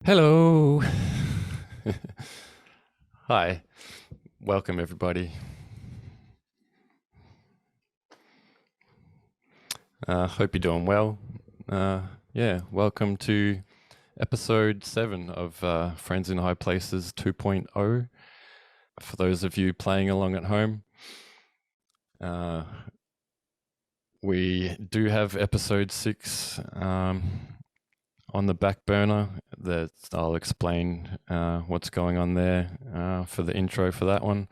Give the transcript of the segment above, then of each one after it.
Hello. Hi. Welcome, everybody. Hope you're doing well. Welcome to episode 7 of Friends in High Places 2.0. For those of you playing along at home, we do have episode 6 on the back burner. That I'll explain what's going on there for the intro for that one.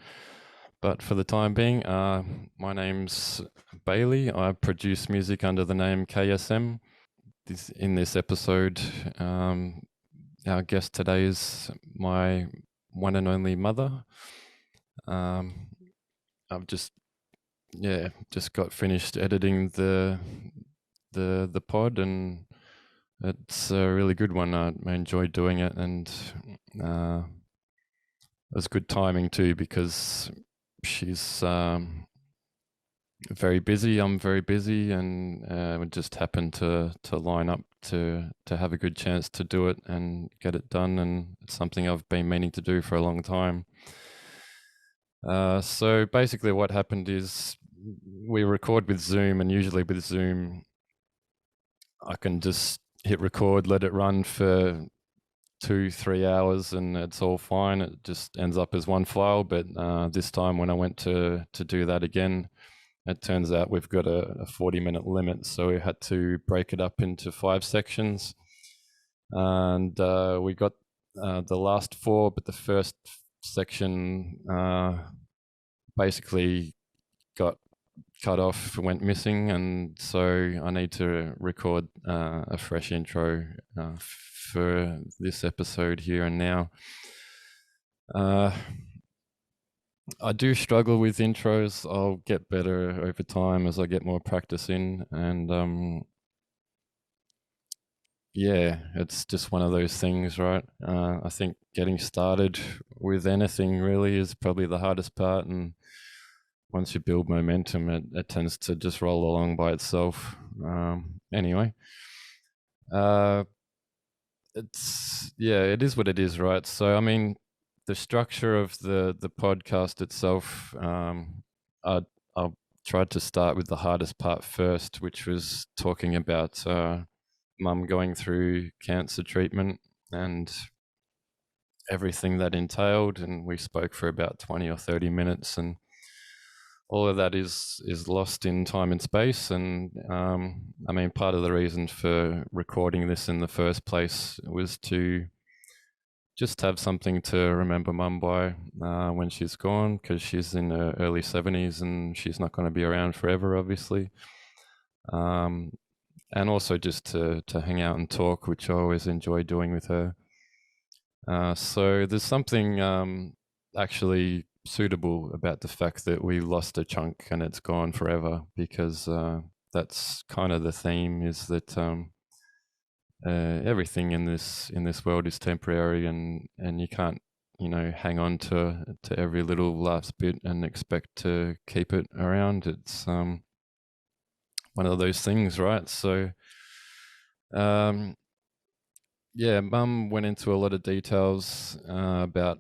But for the time being, my name's Bailey. I produce music under the name KSM. In this episode, our guest today is my one and only mother. I've just got finished editing the pod, and it's a really good one. I enjoyed doing it, and it was good timing too, because she's very busy. I'm very busy, and we just happened to line up to have a good chance to do it and get it done. And it's something I've been meaning to do for a long time. So basically, what happened is we record with Zoom, and usually with Zoom, I can just hit record, let it run for 2-3 hours, and it's all fine. It just ends up as one file. But this time when I went to do that again, it turns out we've got a 40-minute limit, so we had to break it up into 5 sections. And we got the last 4, but the first section basically got cut off, went missing, and so I need to record a fresh intro for this episode here and now. I do struggle with intros. I'll get better over time as I get more practice in, and it's just one of those things, right? I think getting started with anything really is probably the hardest part, and once you build momentum, it tends to just roll along by itself. Anyway, it is what it is, right? So, I mean, the structure of the podcast itself, I'll try to start with the hardest part first, which was talking about mum going through cancer treatment and everything that entailed. And we spoke for about 20 or 30 minutes, and all of that is lost in time and space. And I mean, part of the reason for recording this in the first place was to just have something to remember mum by when she's gone, because she's in her early 70s and she's not going to be around forever, obviously. And also just to hang out and talk, which I always enjoy doing with her. So there's something actually suitable about the fact that we lost a chunk and it's gone forever, because that's kind of the theme, is that everything in this world is temporary, and you can't hang on to every little last bit and expect to keep it around. It's one of those things, right? So mum went into a lot of details about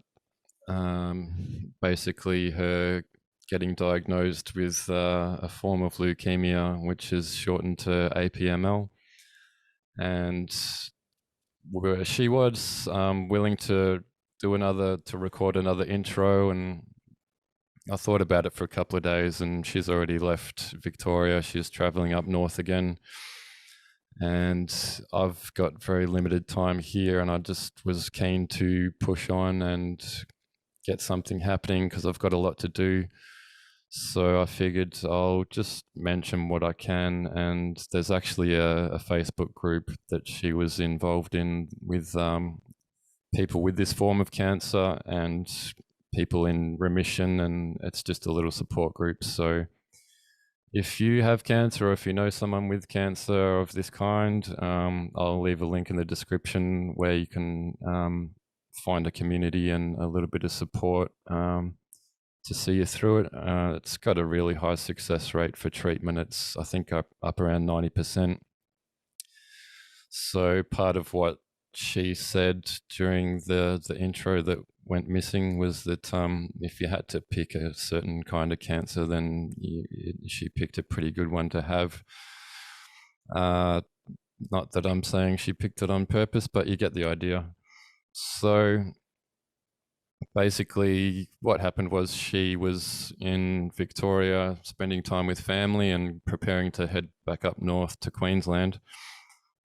basically her getting diagnosed with a form of leukemia, which is shortened to APML. And she was willing to record another intro, and I thought about it for a couple of days, and she's already left Victoria. She's traveling up north again, and I've got very limited time here, and I just was keen to push on and get something happening because I've got a lot to do. So I figured I'll just mention what I can. And there's actually a Facebook group that she was involved in with people with this form of cancer and people in remission, and it's just a little support group. So if you have cancer, or if you know someone with cancer of this kind, I'll leave a link in the description where you can find a community and a little bit of support to see you through it. It's got a really high success rate for treatment. It's, I think, up around 90%. So part of what she said during the intro that went missing was that if you had to pick a certain kind of cancer, then she picked a pretty good one to have. Not that I'm saying she picked it on purpose, but you get the idea. So basically what happened was she was in Victoria spending time with family and preparing to head back up north to Queensland.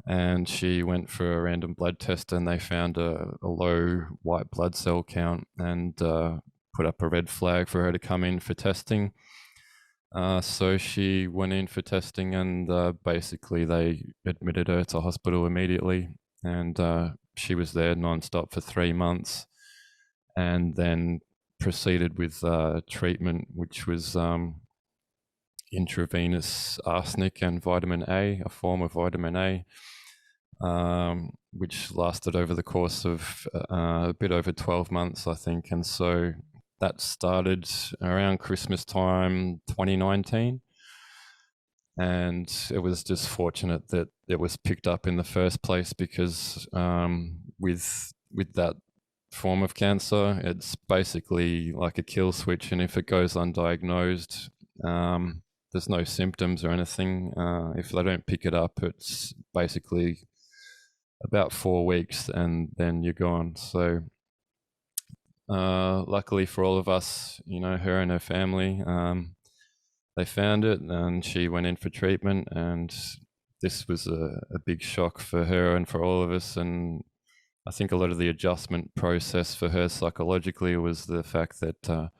And she went for a random blood test and they found a low white blood cell count and put up a red flag for her to come in for testing. So she went in for testing and basically they admitted her to hospital immediately. And she was there nonstop for 3 months and then proceeded with treatment, which was intravenous arsenic and vitamin A, a form of vitamin A, which lasted over the course of a bit over 12 months, I think. And so that started around Christmas time 2019. And it was just fortunate that it was picked up in the first place because with that form of cancer, it's basically like a kill switch. And if it goes undiagnosed, there's no symptoms or anything. If they don't pick it up, it's basically about 4 weeks and then you're gone. So luckily for all of us, her and her family, they found it and she went in for treatment, and this was a big shock for her and for all of us. And I think a lot of the adjustment process for her psychologically was the fact that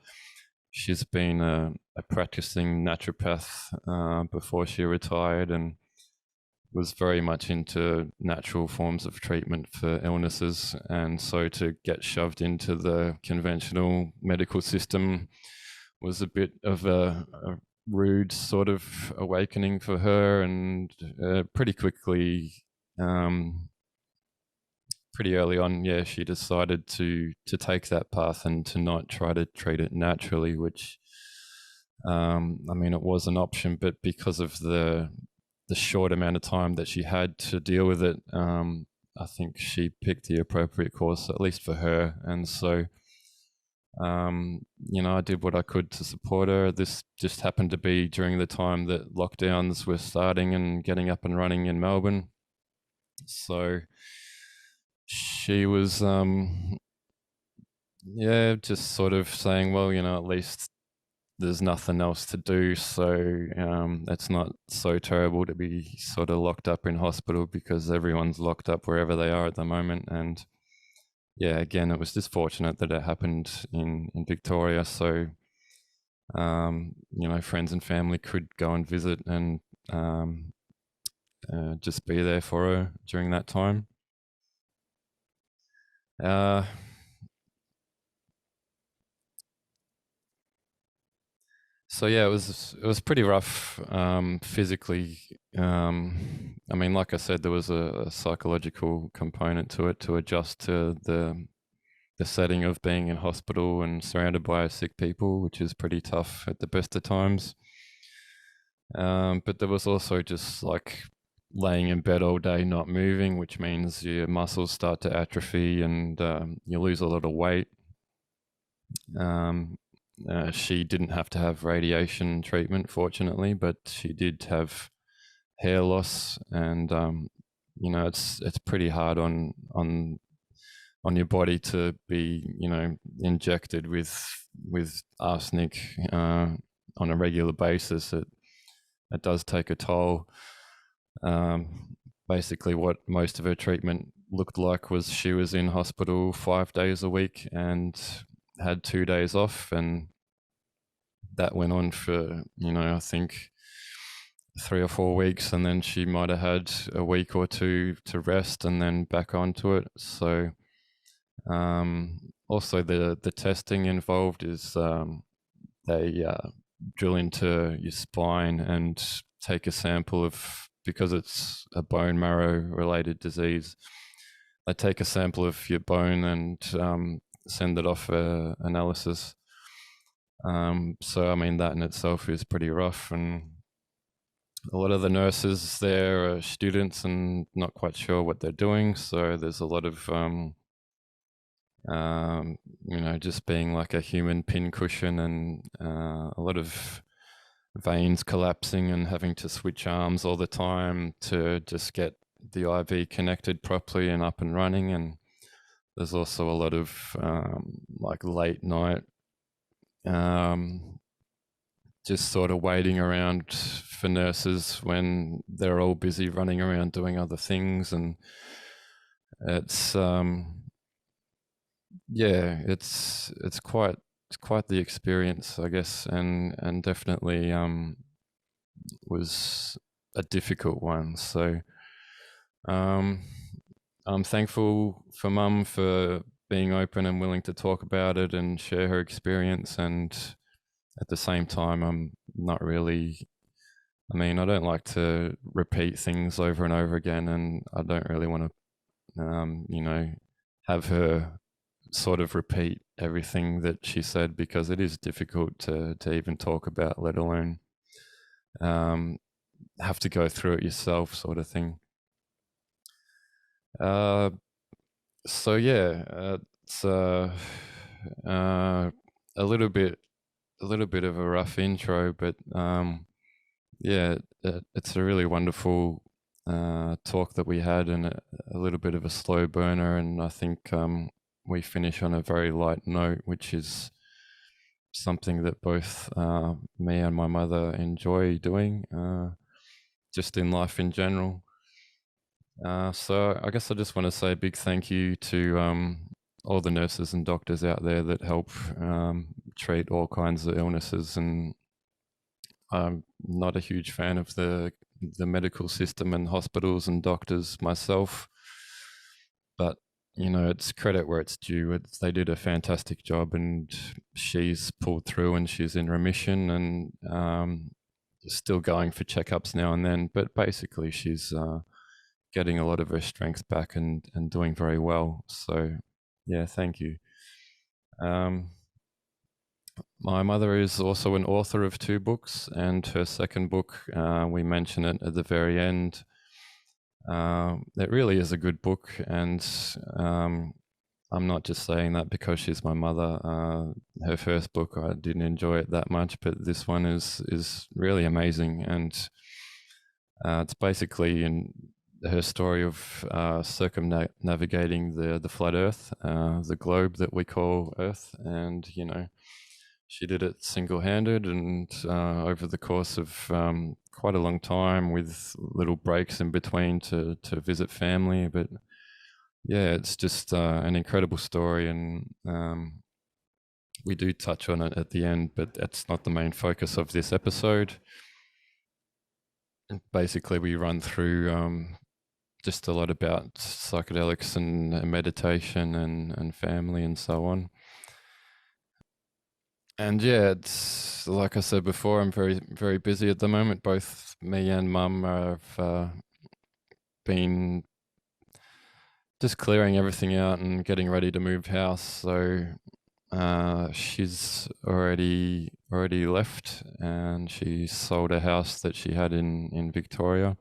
she's been a practicing naturopath before she retired and was very much into natural forms of treatment for illnesses. And so to get shoved into the conventional medical system was a bit of a rude sort of awakening for her. And pretty quickly, pretty early on, she decided to take that path and to not try to treat it naturally, which, it was an option, but because of the short amount of time that she had to deal with it, I think she picked the appropriate course, at least for her. And so, I did what I could to support her. This just happened to be during the time that lockdowns were starting and getting up and running in Melbourne. So she was, just sort of saying, well, at least there's nothing else to do, so it's not so terrible to be sort of locked up in hospital because everyone's locked up wherever they are at the moment. And again, it was just fortunate that it happened in Victoria, so friends and family could go and visit and just be there for her during that time. So it was pretty rough physically. Like I said, there was a psychological component to it, to adjust to the setting of being in hospital and surrounded by sick people, which is pretty tough at the best of times. But there was also just like laying in bed all day, not moving, which means your muscles start to atrophy and you lose a lot of weight. She didn't have to have radiation treatment, fortunately, but she did have hair loss, and it's pretty hard on your body to be injected with arsenic on a regular basis. It does take a toll. Basically, what most of her treatment looked like was she was in hospital 5 days a week and had 2 days off, and that went on for I think 3 or 4 weeks, and then she might have had a week or two to rest and then back onto it. So also the testing involved is they drill into your spine and take a sample of, because it's a bone marrow related disease, they take a sample of your bone and send it off for analysis. So that in itself is pretty rough. And a lot of the nurses there are students and not quite sure what they're doing. So there's a lot of, just being like a human pincushion, and a lot of veins collapsing and having to switch arms all the time to just get the IV connected properly and up and running. And there's also a lot of like late night just sort of waiting around for nurses when they're all busy running around doing other things. And it's it's quite the experience, I guess, and definitely was a difficult one. So I'm thankful for Mum for being open and willing to talk about it and share her experience. And at the same time, I'm not really, I don't like to repeat things over and over again, and I don't really want to, have her sort of repeat everything that she said, because it is difficult to even talk about, let alone have to go through it yourself, sort of thing. So yeah, it's a little bit of a rough intro, but it's a really wonderful talk that we had, and a little bit of a slow burner, and I think we finish on a very light note, which is something that both me and my mother enjoy doing, just in life in general. So I guess I just want to say a big thank you to all the nurses and doctors out there that help treat all kinds of illnesses. And I'm not a huge fan of the medical system and hospitals and doctors myself, but it's credit where it's due. They did a fantastic job, and she's pulled through, and she's in remission, and still going for checkups now and then. But basically, she's getting a lot of her strength back, and doing very well. So, yeah, thank you. My mother is also an author of 2 books, and her second book, we mention it at the very end. It really is a good book, and I'm not just saying that because she's my mother. Her first book, I didn't enjoy it that much, but this one is really amazing, and it's basically in her story of circumnavigating the flat Earth, the globe that we call Earth, and she did it single-handed, and over the course of quite a long time, with little breaks in between to visit family. But yeah, it's just an incredible story, and we do touch on it at the end, but that's not the main focus of this episode. And basically, we run through just a lot about psychedelics and meditation and family and so on. And yeah, it's like I said before, I'm very, very busy at the moment. Both me and Mum have been just clearing everything out and getting ready to move house. So she's already left, and she sold a house that she had in Victoria.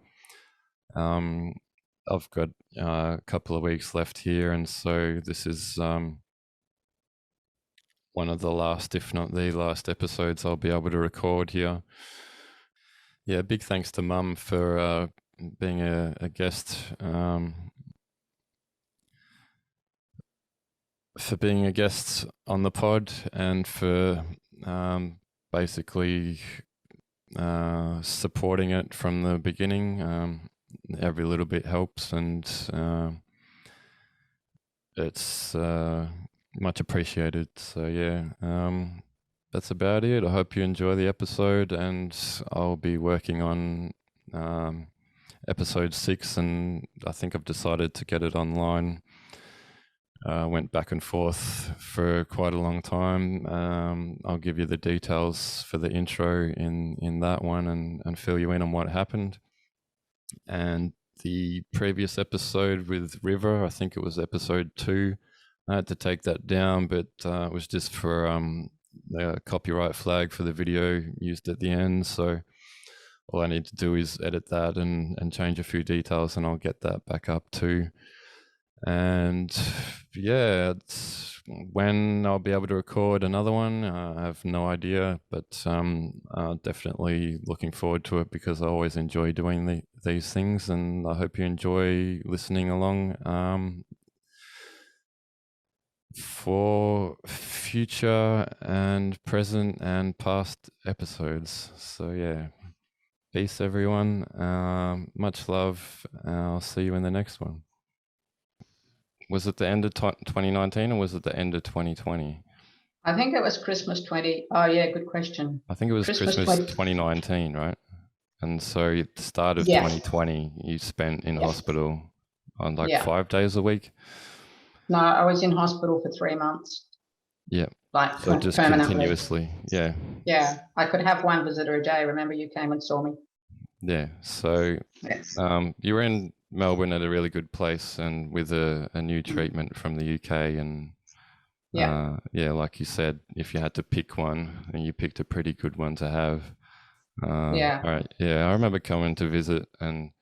I've got a couple of weeks left here, and so this is one of the last, if not the last, episodes I'll be able to record here. Yeah, big thanks to Mum for being a guest, on the pod, and for basically supporting it from the beginning. Every little bit helps, and it's much appreciated. So yeah, that's about it. I hope you enjoy the episode, and I'll be working on episode 6, and I think I've decided to get it online. Went back and forth for quite a long time. I'll give you the details for the intro in that one, and fill you in on what happened. And the previous episode with River, I think it was episode 2, I had to take that down, but it was just for the copyright flag for the video used at the end. So all I need to do is edit that and change a few details, and I'll get that back up too. And yeah, it's when I'll be able to record another one, I have no idea, but definitely looking forward to it, because I always enjoy doing these things, and I hope you enjoy listening along for future and present and past episodes. So yeah, peace everyone. Much love. I'll see you in the next one. Was it the end of 2019 or was it the end of 2020? I think it was Christmas 20. Oh yeah, good question. I think it was Christmas 2019, right? And so at the start of 2020, you spent in hospital on like 5 days a week? No, I was in hospital for 3 months. Yeah. Like so just continuously. Yeah. Yeah. I could have one visitor a day. Remember you came and saw me? Yeah. So you were in Melbourne at a really good place, and with a new treatment from the UK, and like you said, if you had to pick one, and you picked a pretty good one to have. Right. Yeah, I remember coming to visit and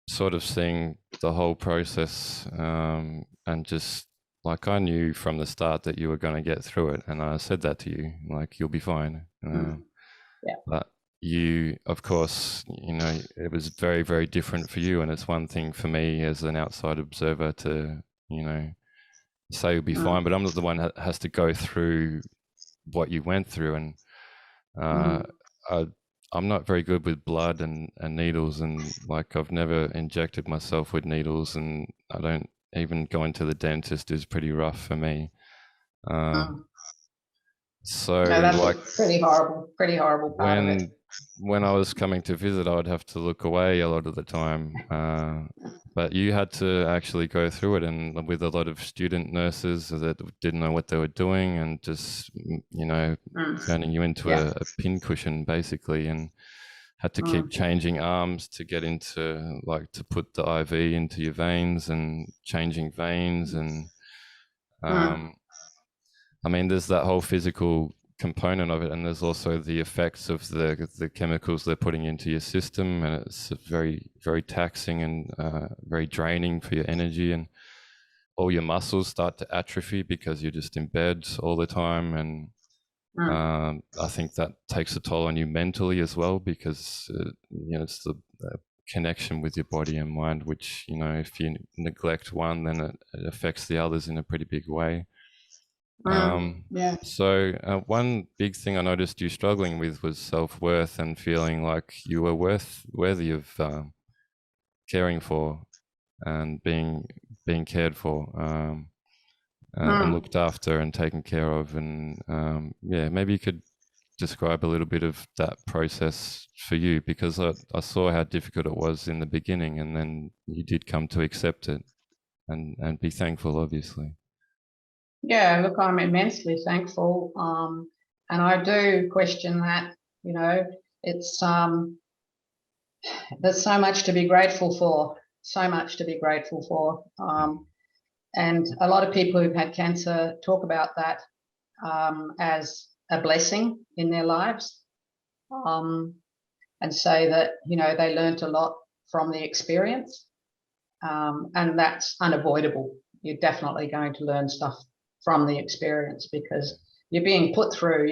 sort of seeing the whole process, and just like I knew from the start that you were going to get through it, and I said that to you, like, you'll be fine. But you, of course, you know, it was very, very different for you, and it's one thing for me as an outside observer to, you know, say you'll be fine, but I'm not the one that has to go through what you went through, and I'm not very good with blood and needles, and like I've never injected myself with needles, and I don't even going to the dentist is pretty rough for me. So that's like pretty horrible part of it. When I was coming to visit, I would have to look away a lot of the time. But you had to actually go through it, and with a lot of student nurses that didn't know what they were doing, and just, you know, turning you into a pincushion basically, and had to keep changing arms to get into, like, to put the IV into your veins, and changing veins, and I mean, there's that whole physical component of it, and there's also the effects of the chemicals they're putting into your system, and it's very, very taxing and very draining for your energy, and all your muscles start to atrophy because you're just in bed all the time, and I think that takes a toll on you mentally as well, because you know, it's the connection with your body and mind, which, you know, if you neglect one, then it affects the others in a pretty big way. So one big thing I noticed you struggling with was self-worth, and feeling like you were worthy of caring for and being cared for, and looked after and taken care of. And maybe you could describe a little bit of that process for you, because I saw how difficult it was in the beginning, and then you did come to accept it and be thankful, obviously. Yeah, look, I'm immensely thankful, and I do question that. You know, it's there's so much to be grateful for, and a lot of people who've had cancer talk about that as a blessing in their lives, and say that, you know, they learnt a lot from the experience, and that's unavoidable. You're definitely going to learn stuff from the experience, because you're being put through,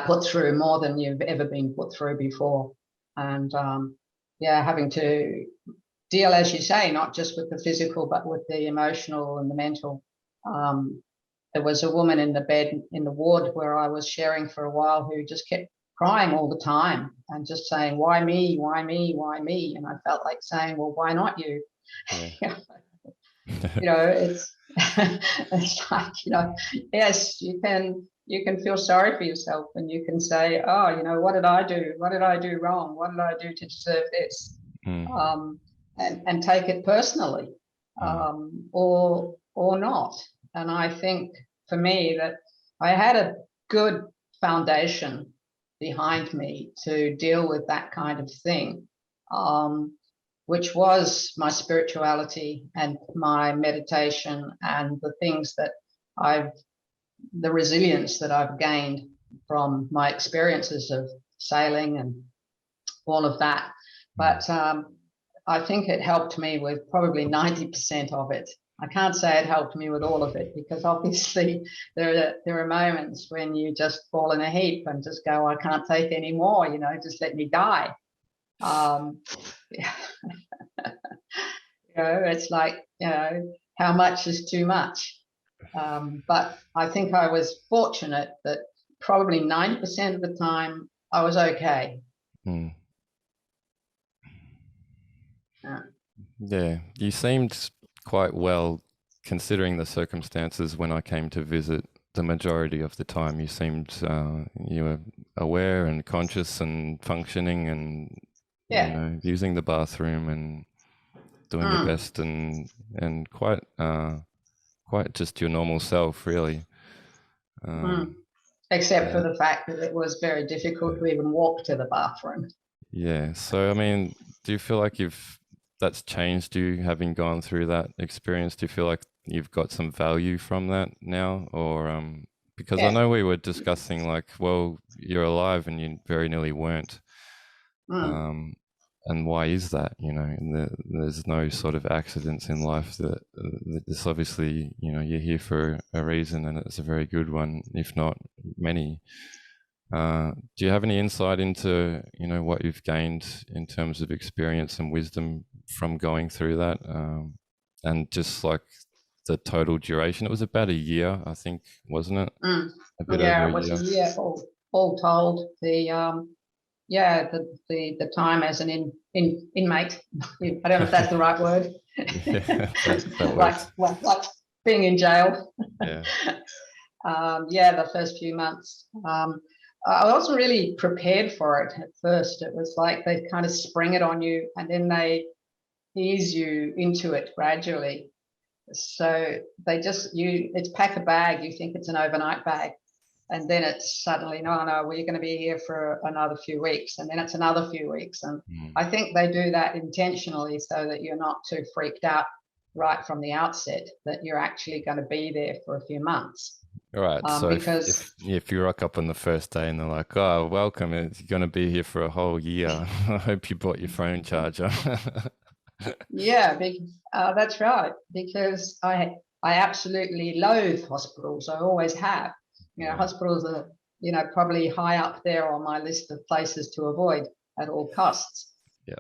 put through more than you've ever been put through before. And having to deal, as you say, not just with the physical, but with the emotional and the mental. There was a woman in the bed in the ward where I was sharing for a while, who just kept crying all the time and just saying, why me, why me, why me? And I felt like saying, well, why not you? Yeah. You know, it's like, you know, yes, you can feel sorry for yourself, and you can say, oh, you know, what did I do? What did I do wrong? What did I do to deserve this? And take it personally, or not. And I think for me that I had a good foundation behind me to deal with that kind of thing, which was my spirituality and my meditation, and the things that the resilience that I've gained from my experiences of sailing and all of that. But I think it helped me with probably 90% of it. I can't say it helped me with all of it, because obviously there are moments when you just fall in a heap and just go, I can't take any more, you know, just let me die. Yeah. You know, it's like, you know, how much is too much? But I think I was fortunate that probably 90% of the time I was okay. Yeah, you seemed quite well considering the circumstances when I came to visit. The majority of the time you seemed you were aware and conscious and functioning and you know, using the bathroom and doing your best and quite just your normal self, really. Except for the fact that it was very difficult to even walk to the bathroom. Yeah, so I mean, do you feel like that's changed you having gone through that experience? Do you feel like you've got some value from that now, or because I know we were discussing like, well, you're alive and you very nearly weren't, and why is that? You know, there's no sort of accidents in life. That this obviously, you know, you're here for a reason, and it's a very good one, if not many. Do you have any insight into, you know, what you've gained in terms of experience and wisdom from going through that, and just like the total duration? It was about a year, I think, wasn't it? A bit over it was a year all told. The time as an inmate. I don't know if that's the right word. Yeah, that works. like being in jail. Yeah. The first few months. I wasn't really prepared for it at first. It was like they kind of spring it on you and then they ease you into it gradually. So they just, it's pack a bag, you think it's an overnight bag. And then it's suddenly, no, we're going to be here for another few weeks. And then it's another few weeks. And I think they do that intentionally so that you're not too freaked out right from the outset, that you're actually going to be there for a few months. All right. So if you rock up on the first day and they're like, oh, welcome, you're going to be here for a whole year. I hope you bought your phone charger. Yeah, that's right. Because I absolutely loathe hospitals. I always have. You know, hospitals are, you know, probably high up there on my list of places to avoid at all costs. Yeah.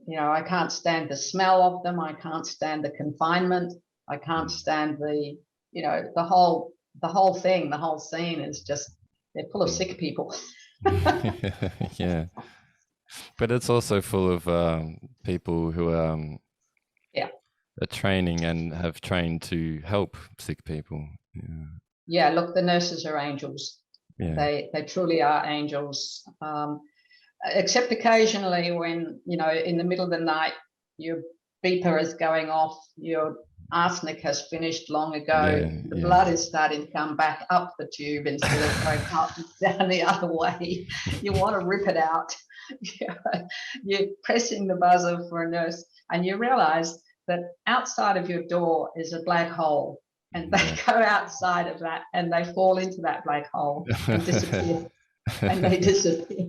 You know, I can't stand the smell of them. I can't stand the confinement. I can't stand the, you know, the whole thing, the whole scene is just, they're full of sick people. Yeah. But it's also full of people who are training and have trained to help sick people. Yeah, look, the nurses are angels. Yeah. They truly are angels. Except occasionally when, you know, in the middle of the night, your beeper is going off, your arsenic has finished long ago, the blood is starting to come back up the tube instead of going up down the other way. You want to rip it out. You're pressing the buzzer for a nurse and you realize that outside of your door is a black hole. And they go outside of that and they fall into that black hole and disappear. And they disappear.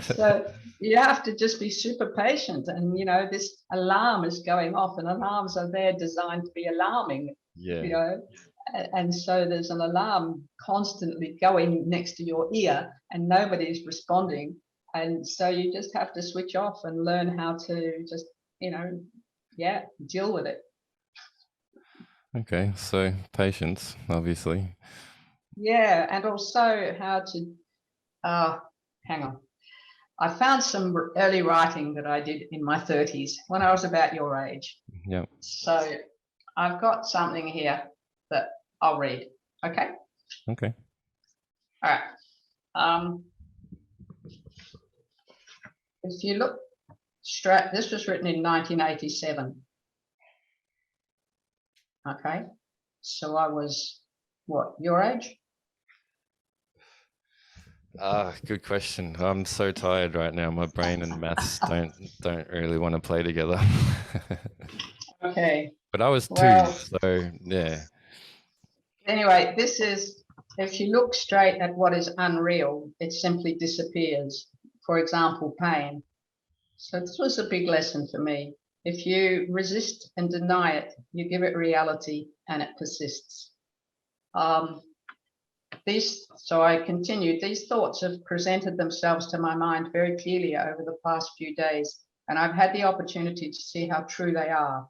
So you have to just be super patient. And, you know, this alarm is going off and alarms are there designed to be alarming, you know. And so there's an alarm constantly going next to your ear and nobody's responding. And so you just have to switch off and learn how to just, you know, deal with it. Okay, so patience, obviously. Yeah, and also how to, hang on. I found some early writing that I did in my 30s when I was about your age. Yeah. So I've got something here that I'll read. Okay? Okay. All right. If you look straight, this was written in 1987. Okay, so I was, what, your age? Good question. I'm so tired right now. My brain and maths don't really want to play together. Okay. But I was 2, so yeah. Anyway, this is if you look straight at what is unreal, it simply disappears. For example, pain. So this was a big lesson for me. If you resist and deny it, you give it reality and it persists. So I continued. These thoughts have presented themselves to my mind very clearly over the past few days, and I've had the opportunity to see how true they are.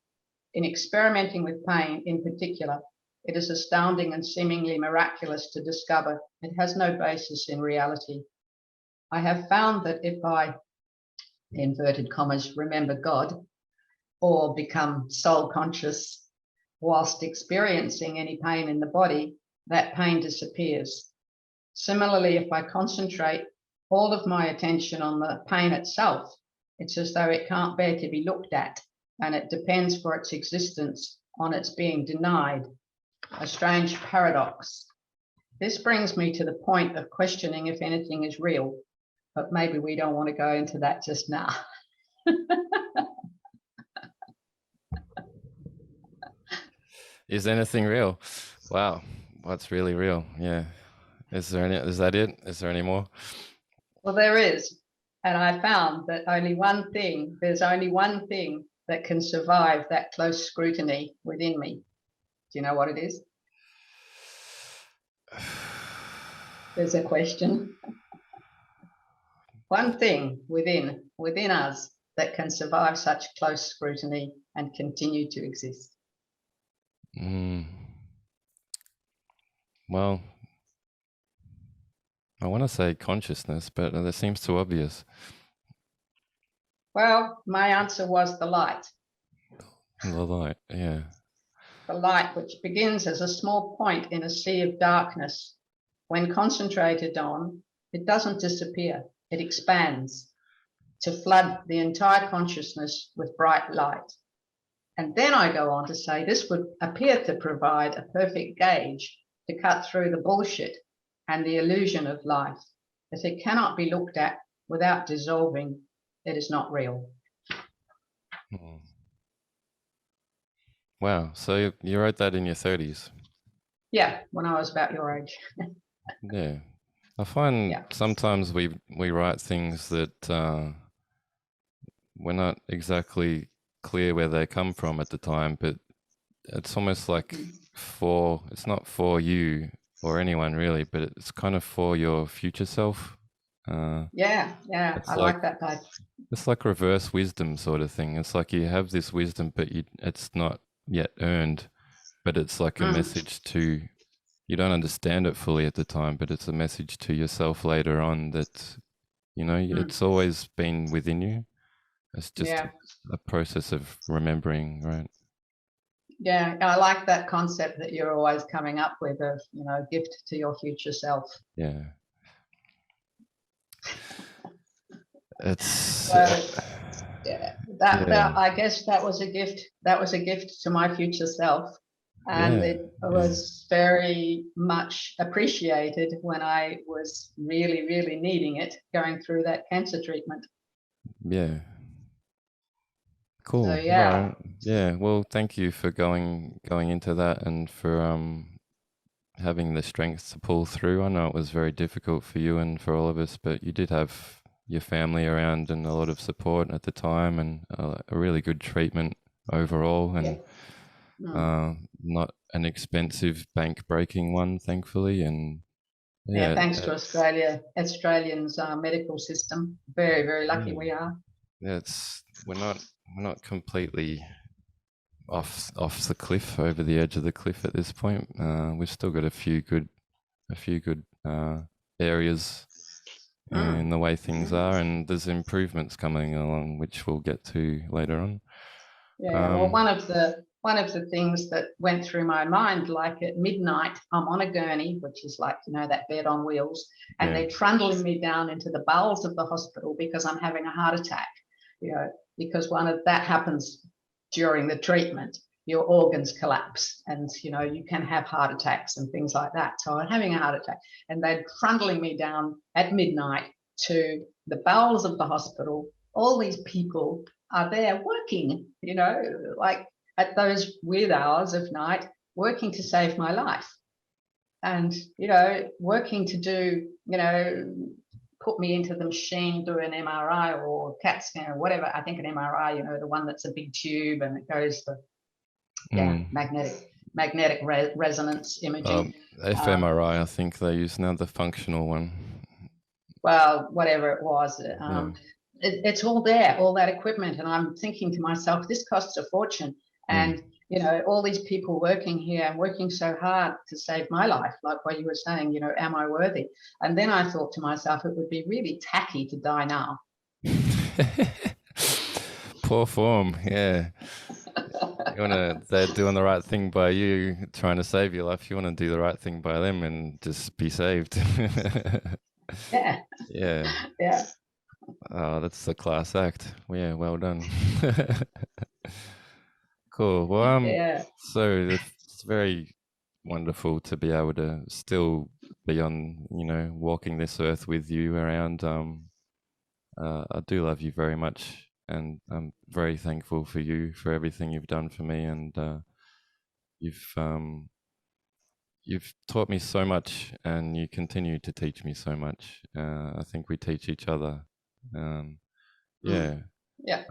In experimenting with pain in particular, it is astounding and seemingly miraculous to discover it has no basis in reality. I have found that if I, inverted commas, remember God, or become soul conscious whilst experiencing any pain in the body, that pain disappears. Similarly, if I concentrate all of my attention on the pain itself, it's as though it can't bear to be looked at, and it depends for its existence on its being denied. A strange paradox. This brings me to the point of questioning if anything is real, but maybe we don't want to go into that just now. Is anything real? Wow, what's really real? Yeah. Is that it? Is there any more? Well, there is. And I found that there's only one thing that can survive that close scrutiny within me. Do you know what it is? There's a question. One thing within us that can survive such close scrutiny and continue to exist. Well, I want to say consciousness, but that seems too obvious. Well, my answer was the light. The light, yeah. The light, which begins as a small point in a sea of darkness. When concentrated on, it doesn't disappear, it expands to flood the entire consciousness with bright light. And then I go on to say this would appear to provide a perfect gauge to cut through the bullshit and the illusion of life. If it cannot be looked at without dissolving, it is not real. Wow, so you wrote that in your 30s? Yeah, when I was about your age. Yeah. I find sometimes we write things that we're not exactly clear where they come from at the time, but it's almost like it's not for you or anyone really, but it's kind of for your future self. Yeah, I like that type. It's like reverse wisdom sort of thing. It's like you have this wisdom, but it's not yet earned, but it's like a message to, you don't understand it fully at the time, but it's a message to yourself later on that, it's always been within you. It's just a process of remembering, right? Yeah, I like that concept that you're always coming up with of, gift to your future self. Yeah. It's I guess that was a gift. That was a gift to my future self, and it was very much appreciated when I was really, really needing it, going through that cancer treatment. Yeah. Cool. So, yeah. Right. Yeah. Well, thank you for going into that and for having the strength to pull through. I know it was very difficult for you and for all of us, but you did have your family around and a lot of support at the time, and a really good treatment overall, and not an expensive bank breaking one, thankfully. And thanks to Australian's medical system. Very, very lucky we are. Yeah, we're not completely off the cliff, over the edge of the cliff at this point. We've still got a few good areas in the way things are, and there's improvements coming along, which we'll get to later on. Yeah, well, one of the things that went through my mind, like at midnight, I'm on a gurney, which is like, that bed on wheels, and they're trundling me down into the bowels of the hospital because I'm having a heart attack, because that happens during the treatment. Your organs collapse, and you can have heart attacks and things like that. So I'm having a heart attack, and they're trundling me down at midnight to the bowels of the hospital. All these people are there working, like at those weird hours of night, working to save my life. and working to do, put me into the machine, do an MRI or CAT scan or whatever. I think an MRI, the one that's a big tube and it goes for magnetic resonance imaging. fMRI, I think they use now, the functional one. Well, whatever it was, it's all there, all that equipment. And I'm thinking to myself, this costs a fortune. And, all these people working here and working so hard to save my life, like what you were saying, am I worthy? And then I thought to myself, it would be really tacky to die now. Poor form, yeah. They're doing the right thing by you, trying to save your life. You want to do the right thing by them and just be saved. Yeah. Yeah. Yeah. Oh, that's a class act. Yeah, well done. Cool. Well, so it's very wonderful to be able to still be on, walking this earth with you around. I do love you very much, and I'm very thankful for you, for everything you've done for me, and you've taught me so much, and you continue to teach me so much. I think we teach each other. Yeah. Yeah.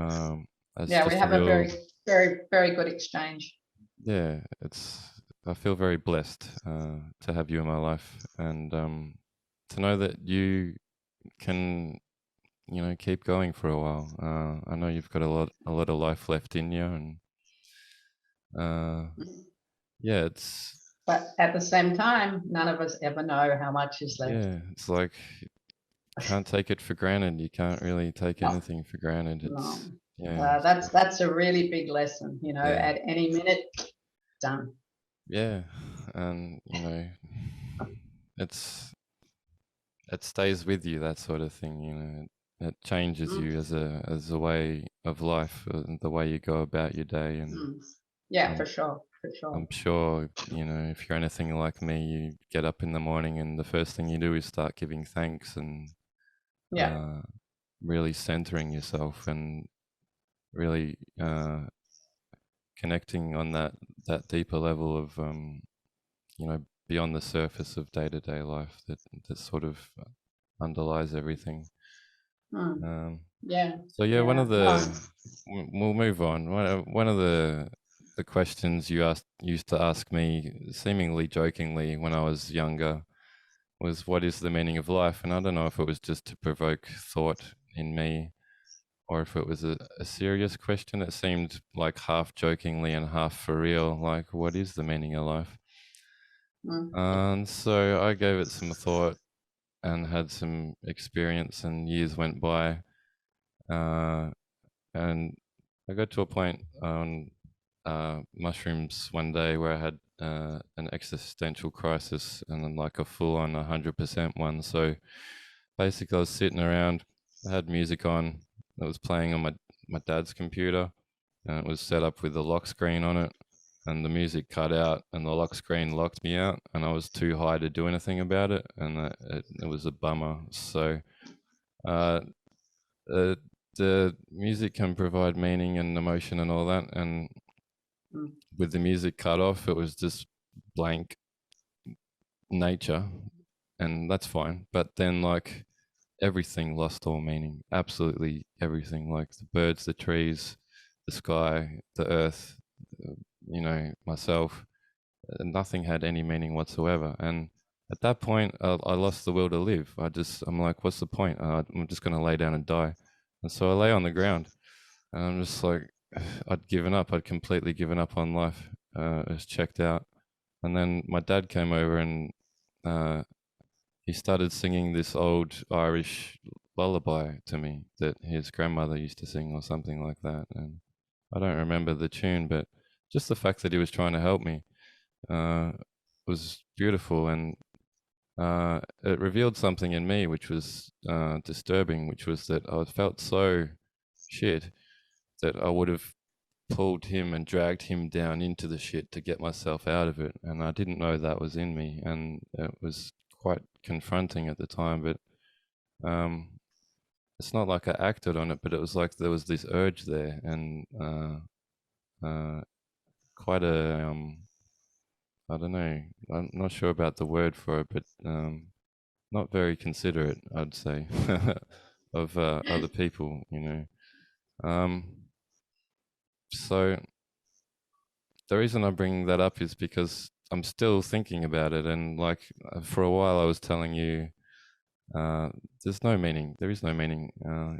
We have a very, very, very good exchange. Yeah, I feel very blessed to have you in my life, and to know that you can, keep going for a while. I know you've got a lot of life left in you, and it's. But at the same time, none of us ever know how much is left. Yeah, it's like you can't take it for granted. You can't really take anything for granted. It's that's a really big lesson. At any minute, done. Yeah, and it stays with you, that sort of thing. It changes you as a way of life, the way you go about your day, and for sure. I'm sure, if you're anything like me, you get up in the morning and the first thing you do is start giving thanks and really centering yourself and really connecting on that deeper level of, beyond the surface of day-to-day life that sort of underlies everything. So one of the, we'll move on. One of the questions you used to ask me, seemingly jokingly, when I was younger, was, what is the meaning of life? And I don't know if it was just to provoke thought in me, or if it was a serious question. It seemed like half jokingly and half for real, like, what is the meaning of life? And so I gave it some thought and had some experience, and years went by, and I got to a point on mushrooms one day where I had an existential crisis, and then like a full-on 100% one. So basically I was sitting around, I had music on, it was playing on my dad's computer, and it was set up with a lock screen on it, and the music cut out and the lock screen locked me out, and I was too high to do anything about it, and it was a bummer. So the music can provide meaning and emotion and all that, and with the music cut off, it was just blank nature, and that's fine. But then, like, everything lost all meaning, absolutely everything, like the birds, the trees, the sky, the earth, myself, nothing had any meaning whatsoever. And at that point, I lost the will to live. I'm like, what's the point? I'm just going to lay down and die. And so I lay on the ground, and I'm just like, I'd given up. I'd completely given up on life. I was checked out. And then my dad came over, and he started singing this old Irish lullaby to me that his grandmother used to sing, or something like that. And I don't remember the tune, but just the fact that he was trying to help me was beautiful. And it revealed something in me which was disturbing, which was that I felt so shit that I would have pulled him and dragged him down into the shit to get myself out of it. And I didn't know that was in me, and it was quite confronting at the time. But it's not like I acted on it, but it was like there was this urge there, and quite a I don't know. I'm not sure about the word for it, but not very considerate, I'd say, of other people, you know. So the reason I bring that up is because I'm still thinking about it, and like for a while I was telling you, there's no meaning. There is no meaning.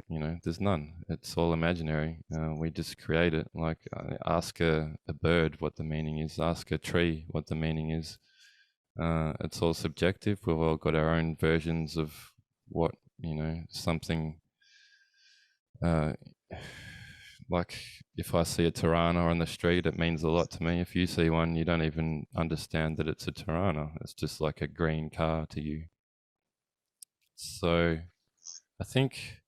You know, there's none. It's all imaginary. We just create it. Like ask a bird what the meaning is. Ask a tree what the meaning is. It's all subjective. We've all got our own versions of what, you know, something. Like if I see a Tirana on the street, it means a lot to me. If you see one, you don't even understand that it's a Tirana. It's just like a green car to you. So I think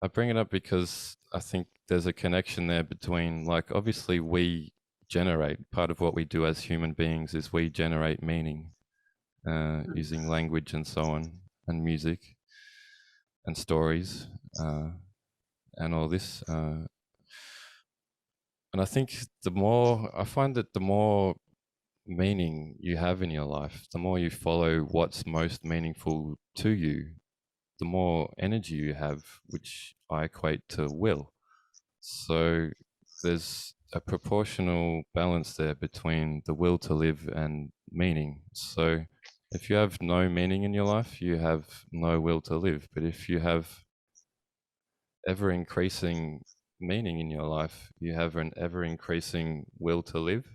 I bring it up because I think there's a connection there between, like, obviously we generate, part of what we do as human beings is we generate meaning using language and so on, and music and stories and all this. And I think I find that the more meaning you have in your life, the more you follow what's most meaningful to you, the more energy you have, which I equate to will. So there's a proportional balance there between the will to live and meaning. So if you have no meaning in your life, you have no will to live. But if you have ever increasing meaning in your life, you have an ever increasing will to live.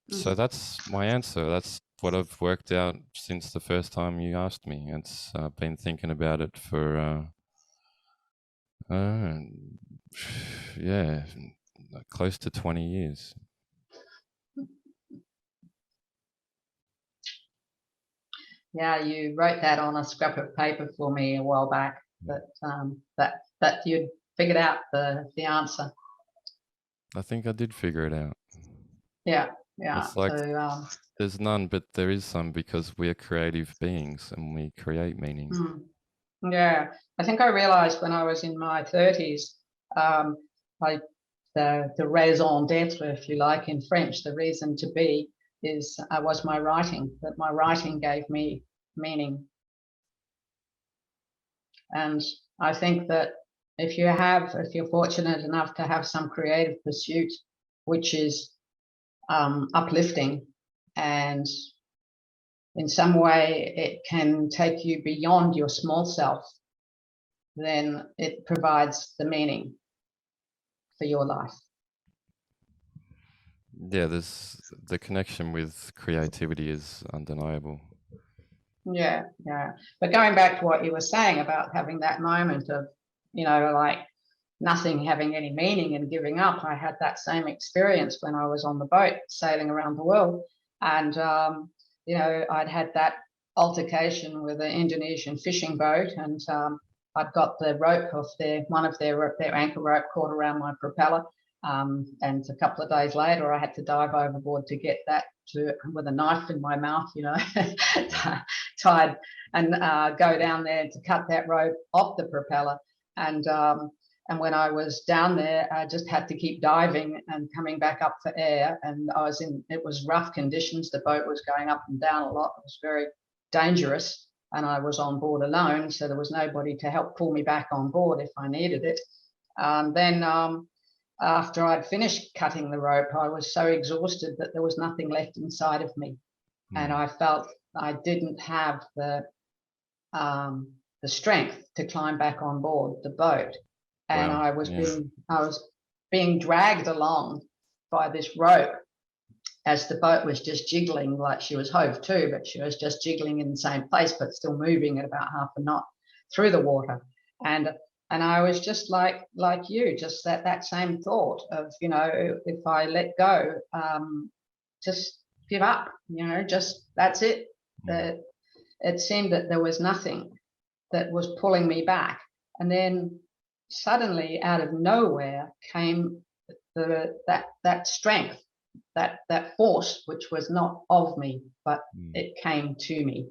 So that's my answer. That's what I've worked out since the first time you asked me. It's been thinking about it for yeah, close to 20 years. Yeah, you wrote that on a scrap of paper for me a while back, that you'd figured out the answer. I think I did figure it out. Yeah. It's like So there's none, but there is some, because we're creative beings and we create meaning. Yeah, I think I realized when I was in my 30s, like the raison d'etre, if you like, in French, the reason to be was my writing, that my writing gave me meaning. And I think that if you're fortunate enough to have some creative pursuit, which is uplifting, and in some way it can take you beyond your small self, then it provides the meaning for your life. Yeah, there's the connection with creativity is undeniable. Yeah. But going back to what you were saying about having that moment of, you know, like nothing having any meaning and giving up, I had that same experience when I was on the boat sailing around the world. And, you know, I'd had that altercation with an Indonesian fishing boat, and I'd got the rope off one of their anchor rope caught around my propeller. And a couple of days later, I had to dive overboard to get that with a knife in my mouth, you know, tied, and go down there to cut that rope off the propeller. And when I was down there, I just had to keep diving and coming back up for air. And it was rough conditions. The boat was going up and down a lot. It was very dangerous. And I was on board alone, so there was nobody to help pull me back on board if I needed it. Then after I'd finished cutting the rope, I was so exhausted that there was nothing left inside of me. And I felt I didn't have the strength to climb back on board the boat. And Wow. I was being dragged along by this rope as the boat was just jiggling, like she was hove to, but she was just jiggling in the same place, but still moving at about half a knot through the water. And I was just like you, just that same thought of, you know, if I let go, just give up, you know, just that's it. It seemed that there was nothing that was pulling me back. And then suddenly out of nowhere came that strength, that force, which was not of me, but it came to me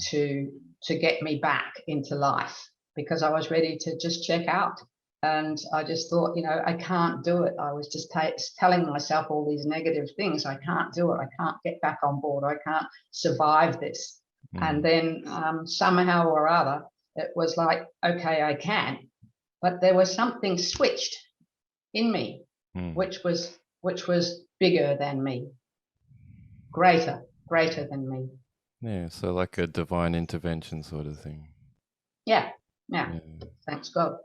to get me back into life, because I was ready to just check out. And I just thought, you know, I can't do it. I was just telling myself all these negative things. I can't do it. I can't get back on board. I can't survive this. And then somehow or other, it was like, okay, I can. But there was something switched in me, which was bigger than me, greater than me. Yeah, so like a divine intervention sort of thing. Yeah. Thanks God.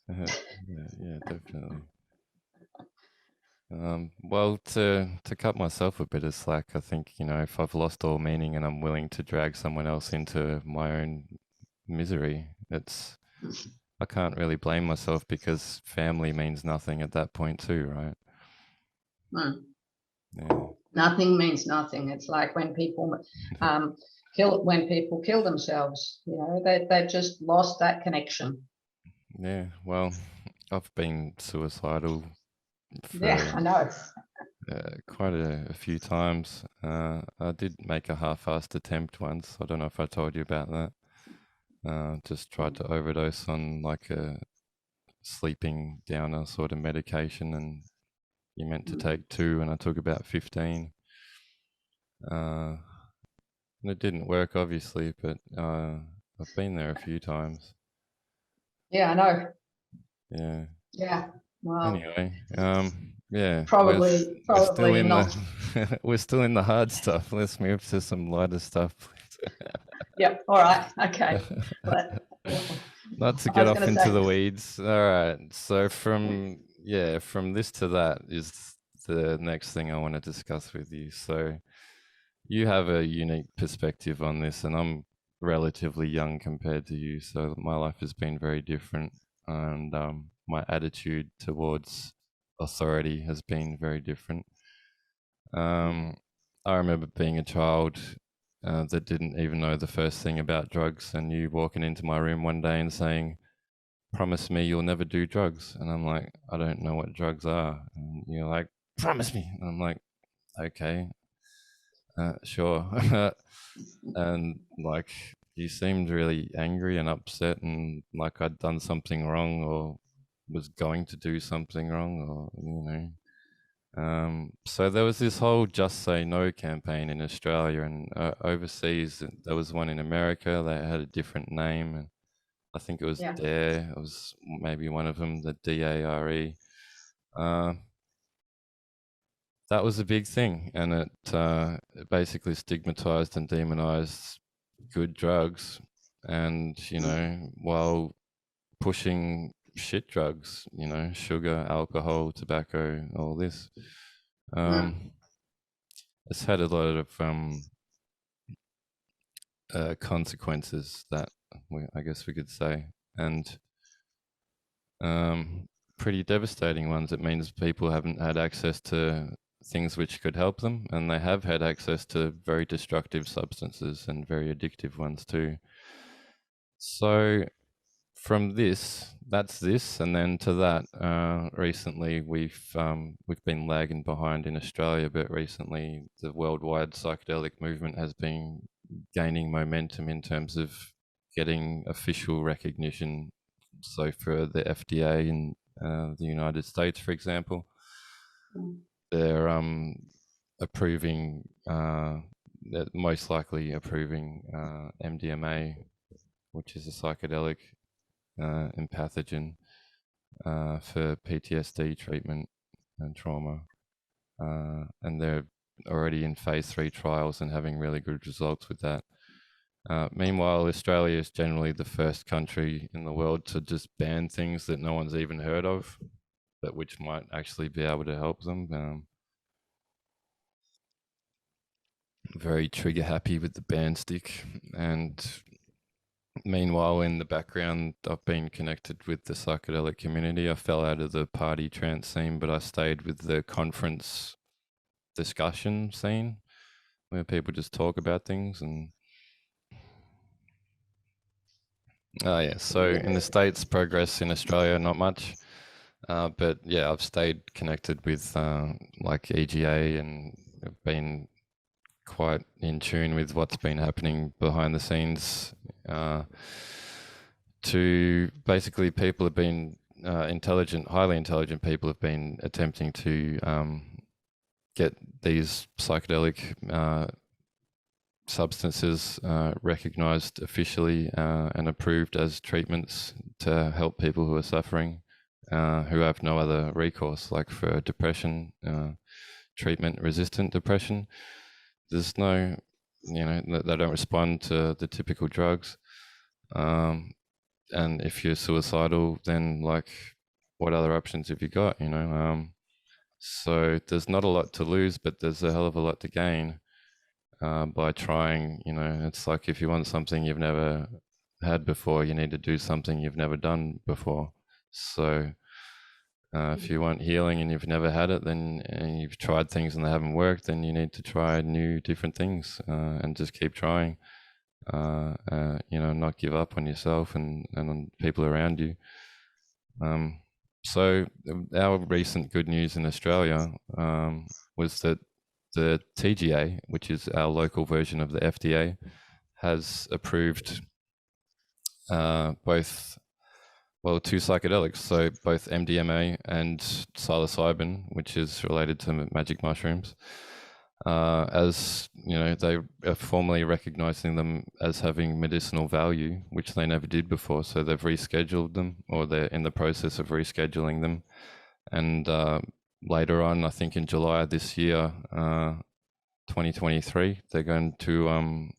Yeah, definitely. Well, to cut myself a bit of slack, I think, you know, if I've lost all meaning and I'm willing to drag someone else into my own misery, I can't really blame myself, because family means nothing at that point too, right? Yeah. Nothing means nothing. It's like when people kill themselves, you know, they just lost that connection. Yeah, well, I've been suicidal for Yeah, I know. quite a few times. I did make a half-assed attempt once. I don't know if I told you about that. Just tried to overdose on like a sleeping downer sort of medication, and you meant to take 2, and I took about 15. And it didn't work, obviously, but I've been there a few times. Yeah, I know. Yeah. Yeah. Well. Anyway, yeah. Probably still in not. We're still in the hard stuff. Let's move to some lighter stuff, please. Yep. All right. Okay. Not to get off into the weeds. All right. So from this to that is the next thing I want to discuss with you. So you have a unique perspective on this, and I'm relatively young compared to you, so my life has been very different, and my attitude towards authority has been very different. I remember being a child that didn't even know the first thing about drugs, and you walking into my room one day and saying, "Promise me you'll never do drugs." And I'm like, "I don't know what drugs are." And you're like, "Promise me." And I'm like, "Okay, sure." And like, you seemed really angry and upset, and like I'd done something wrong or was going to do something wrong, or you know. So there was this whole "Just Say No" campaign in Australia, and overseas there was one in America. They had a different name, and I think it was DARE. It was maybe one of them, the DARE. That was a big thing, and it basically stigmatized and demonized good drugs, and you know, while pushing shit drugs, you know, sugar, alcohol, tobacco, all this. It's had a lot of consequences that I guess we could say, and pretty devastating ones. It means people haven't had access to things which could help them, and they have had access to very destructive substances and very addictive ones too. So from that's this, and then to that, recently we've been lagging behind in Australia, but recently the worldwide psychedelic movement has been gaining momentum in terms of getting official recognition. So for the FDA in the United States, for example, they're approving, they're most likely approving MDMA, which is a psychedelic empathogen for PTSD treatment and trauma. And they're already in phase 3 trials and having really good results with that. Meanwhile, Australia is generally the first country in the world to just ban things that no one's even heard of, but which might actually be able to help them. Very trigger happy with the ban stick. And meanwhile, in the background, I've been connected with the psychedelic community. I fell out of the party trance scene, but I stayed with the conference discussion scene where people just talk about things. And so in the States, progress; in Australia, not much. But yeah, I've stayed connected with like EGA, and I've been quite in tune with what's been happening behind the scenes. To basically, people have been highly intelligent people have been attempting to get these psychedelic substances recognized officially and approved as treatments to help people who are suffering, who have no other recourse, like for depression, treatment-resistant depression. There's no, they don't respond to the typical drugs. And if you're suicidal, then like, what other options have you got, So there's not a lot to lose, but there's a hell of a lot to gain by trying. It's like if you want something you've never had before, you need to do something you've never done before. So if you want healing and you've never had it, then and you've tried things and they haven't worked, then you need to try new, different things and just keep trying. Not give up on yourself and on people around you. So our recent good news in Australia was that the TGA, which is our local version of the FDA, has approved two psychedelics, so both MDMA and psilocybin, which is related to magic mushrooms, as they are formally recognizing them as having medicinal value, which they never did before. So they've rescheduled them, or they're in the process of rescheduling them. And later on, I think in July this year, 2023, they're going to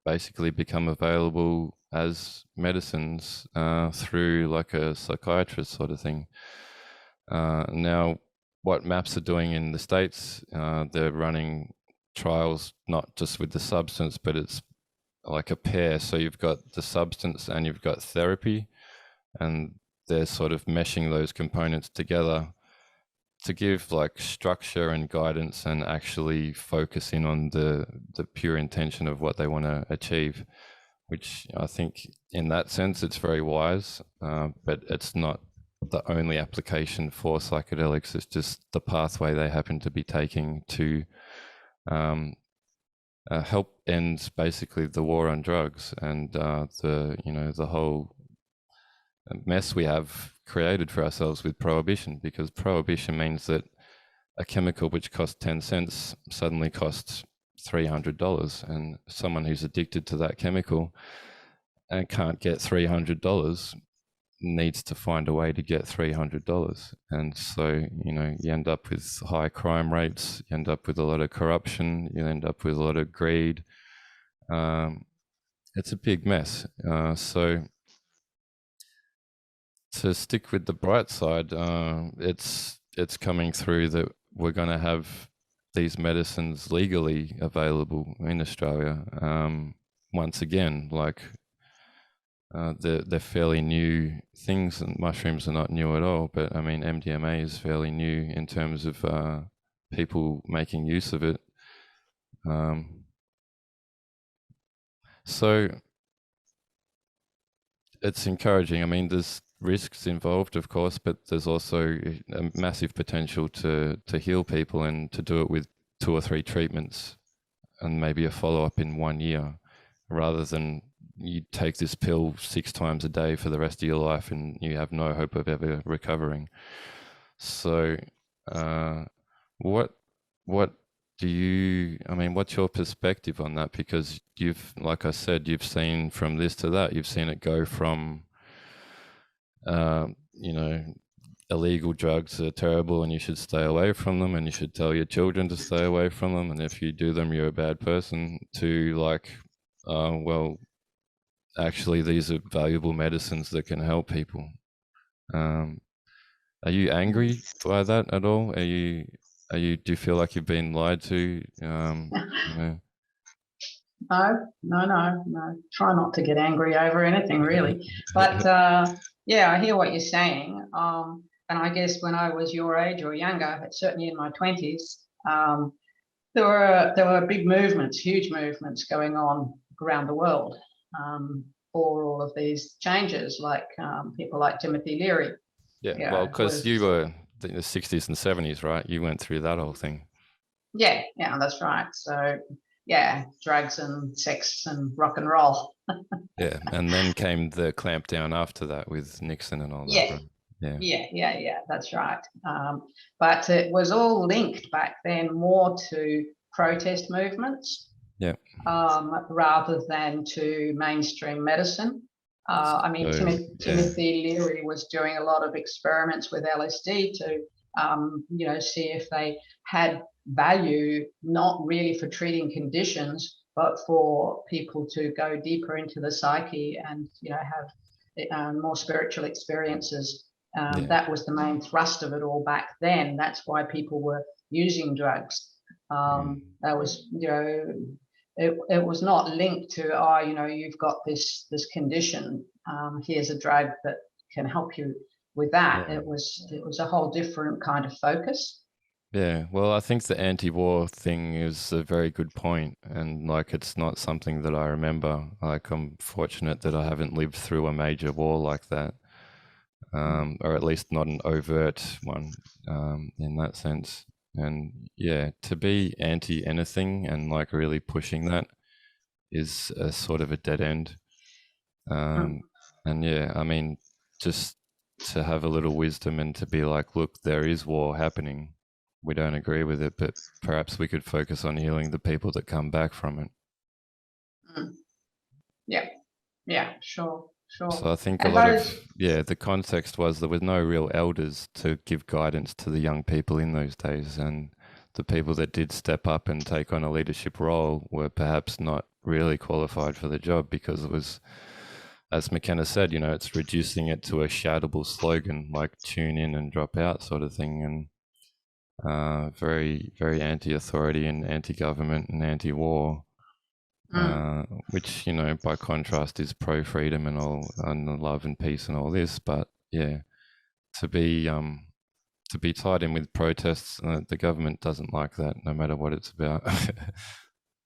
basically become available as medicines through like a psychiatrist sort of thing. Now, what MAPS are doing in the States, they're running trials not just with the substance, but it's like a pair. So you've got the substance and you've got therapy, and they're sort of meshing those components together to give like structure and guidance and actually focus in on the pure intention of what they want to achieve, which I think in that sense it's very wise, but it's not the only application for psychedelics. It's just the pathway they happen to be taking to help end basically the war on drugs and the whole mess we have created for ourselves with prohibition, because prohibition means that a chemical which costs 10 cents suddenly costs $300, and someone who's addicted to that chemical and can't get $300 needs to find a way to get $300. And so, you end up with high crime rates, you end up with a lot of corruption, you end up with a lot of greed. It's a big mess. So to stick with the bright side, it's coming through that we're going to have these medicines legally available in Australia. Once again, like they're fairly new things, and mushrooms are not new at all. But I mean, MDMA is fairly new in terms of people making use of it. So it's encouraging. I mean, there's risks involved, of course, but there's also a massive potential to heal people, and to do it with 2 or 3 treatments and maybe a follow-up in 1 year, rather than you take this pill 6 times a day for the rest of your life and you have no hope of ever recovering. So what do you, I mean, what's your perspective on that? Because you've, like I said, you've seen from this to that, you've seen it go from illegal drugs are terrible and you should stay away from them, and you should tell your children to stay away from them, and if you do them you're a bad person, to like well, actually these are valuable medicines that can help people. Are you angry by that at all? Do you feel like you've been lied to? No. Try not to get angry over anything, really. But yeah, I hear what you're saying. And I guess when I was your age or younger, but certainly in my 20s, there were big movements, huge movements going on around the world for all of these changes, like people like Timothy Leary. Yeah, well, because you were in the 60s and 70s, right? You went through that whole thing. Yeah, that's right. So yeah, drugs and sex and rock and roll. Yeah, and then came the clampdown after that with Nixon and all that. Yeah, right? Yeah, that's right. But it was all linked back then more to protest movements rather than to mainstream medicine. I mean, Timothy Leary was doing a lot of experiments with LSD to, you know, see if they had value, not really for treating conditions, but for people to go deeper into the psyche and, you know, have more spiritual experiences. That was the main thrust of it all back then. That's why people were using drugs. That was, you know, it was not linked to, oh, you know, you've got this condition. Here's a drug that can help you with that. It was a whole different kind of focus. Yeah, well, I think the anti-war thing is a very good point, and like it's not something that I remember. Like I'm fortunate that I haven't lived through a major war like that, or at least not an overt one in that sense. And yeah, to be anti anything and like really pushing that is a sort of a dead end. And yeah, I mean, just to have a little wisdom and to be like, look, there is war happening. We don't agree with it, but perhaps we could focus on healing the people that come back from it. Yeah, sure. So I think the context was there was no real elders to give guidance to the young people in those days, and the people that did step up and take on a leadership role were perhaps not really qualified for the job because it was, as McKenna said, you know, it's reducing it to a shoutable slogan like tune in and drop out sort of thing, and very, very anti-authority and anti-government and anti-war. Which, you know, by contrast is pro-freedom and all and love and peace and all this, but yeah, to be tied in with protests, the government doesn't like that, no matter what it's about.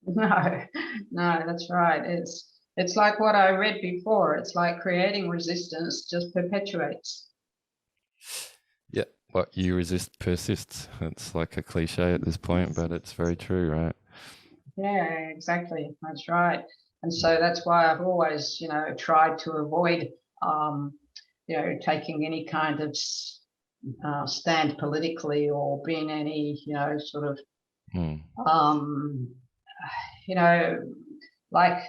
No, that's right. It's like what I read before. It's like creating resistance just perpetuates. Yeah, what you resist persists. It's like a cliche at this point, but it's very true, right? Yeah, exactly. That's right. And so that's why I've always, you know, tried to avoid, you know, taking any kind of stand politically or being any, you know, sort of, you know, like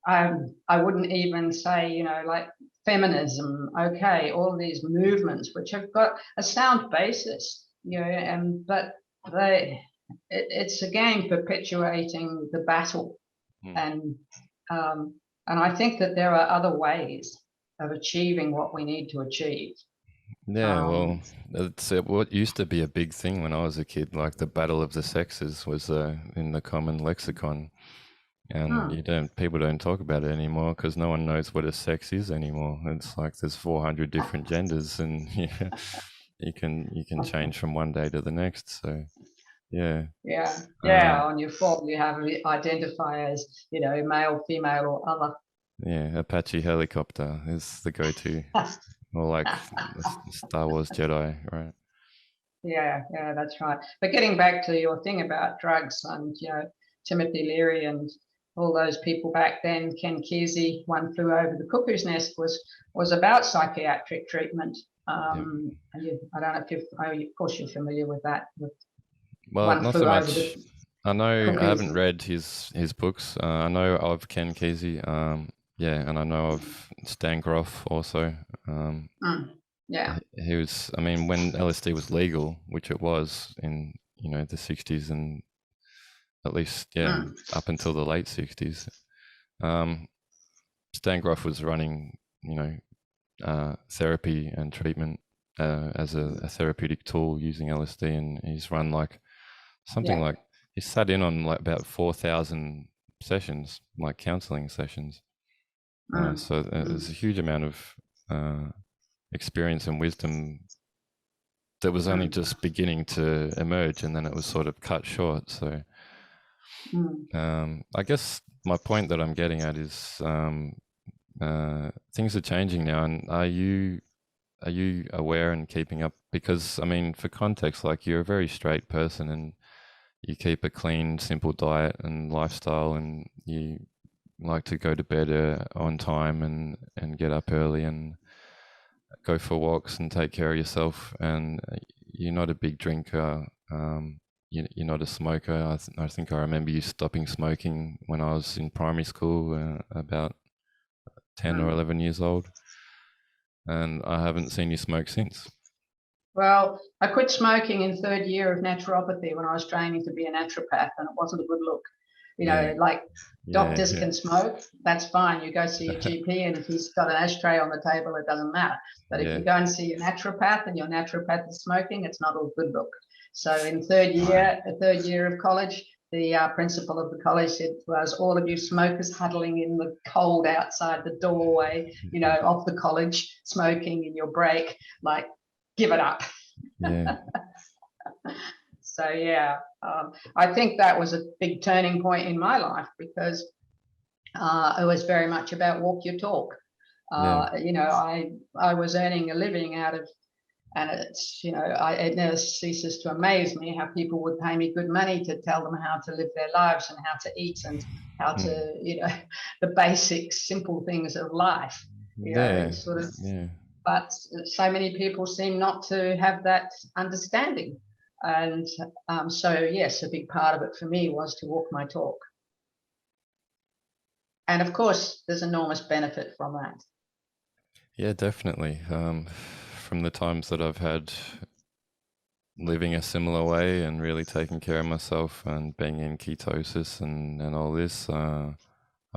I wouldn't even say, you know, like feminism. Okay, all these movements which have got a sound basis, you know, but it's again perpetuating the battle, and I think that there are other ways of achieving what we need to achieve. Yeah, well, it's what used to be a big thing when I was a kid, like the battle of the sexes was in the common lexicon, and people don't talk about it anymore because no one knows what a sex is anymore. It's like there's 400 different genders, and yeah, you can change from one day to the next. So yeah. On your form you have identify as, you know, male, female, or other. Yeah, Apache helicopter is the go-to. Or like Star Wars Jedi, right? Yeah, that's right. But getting back to your thing about drugs and, you know, Timothy Leary and all those people back then, Ken Kesey, One Flew Over the Cuckoo's Nest was about psychiatric treatment. I don't know if of course you're familiar with that. Well, not so much. I know I haven't read his books. I know of Ken Kesey. And I know of Stan Groff also. He was, I mean, when LSD was legal, which it was in, you know, the 60s and at least, up until the late 60s, Stan Groff was running, you know, therapy and treatment as a therapeutic tool using LSD, and he's run like something like, he sat in on like about 4,000 sessions, like counseling sessions. So there's a huge amount of experience and wisdom that was only just beginning to emerge, and then it was sort of cut short. So I guess my point that I'm getting at is things are changing now, and are you aware and keeping up? Because I mean, for context, like you're a very straight person and you keep a clean, simple diet and lifestyle, and you like to go to bed on time and get up early, and go for walks and take care of yourself. And you're not a big drinker. You're not a smoker. I think I remember you stopping smoking when I was in primary school, about 10 or 11 years old. And I haven't seen you smoke since. Well, I quit smoking in third year of naturopathy when I was training to be a naturopath, and it wasn't a good look. Like doctors can smoke, that's fine. You go see your GP, and if he's got an ashtray on the table, it doesn't matter. But if you go and see your naturopath and your naturopath is smoking, it's not a good look. So in third year of college, the principal of the college said to us, all of you smokers huddling in the cold outside the doorway, of the college, smoking in your break, like, give it up. Yeah. So I think that was a big turning point in my life, because it was very much about walk your talk. I was earning a living out of, and it's, it never ceases to amaze me how people would pay me good money to tell them how to live their lives and how to eat and how to, the basic simple things of life. But so many people seem not to have that understanding. And so, yes, a big part of it for me was to walk my talk. And of course, there's enormous benefit from that. Yeah, definitely. From the times that I've had living a similar way and really taking care of myself and being in ketosis and all this, I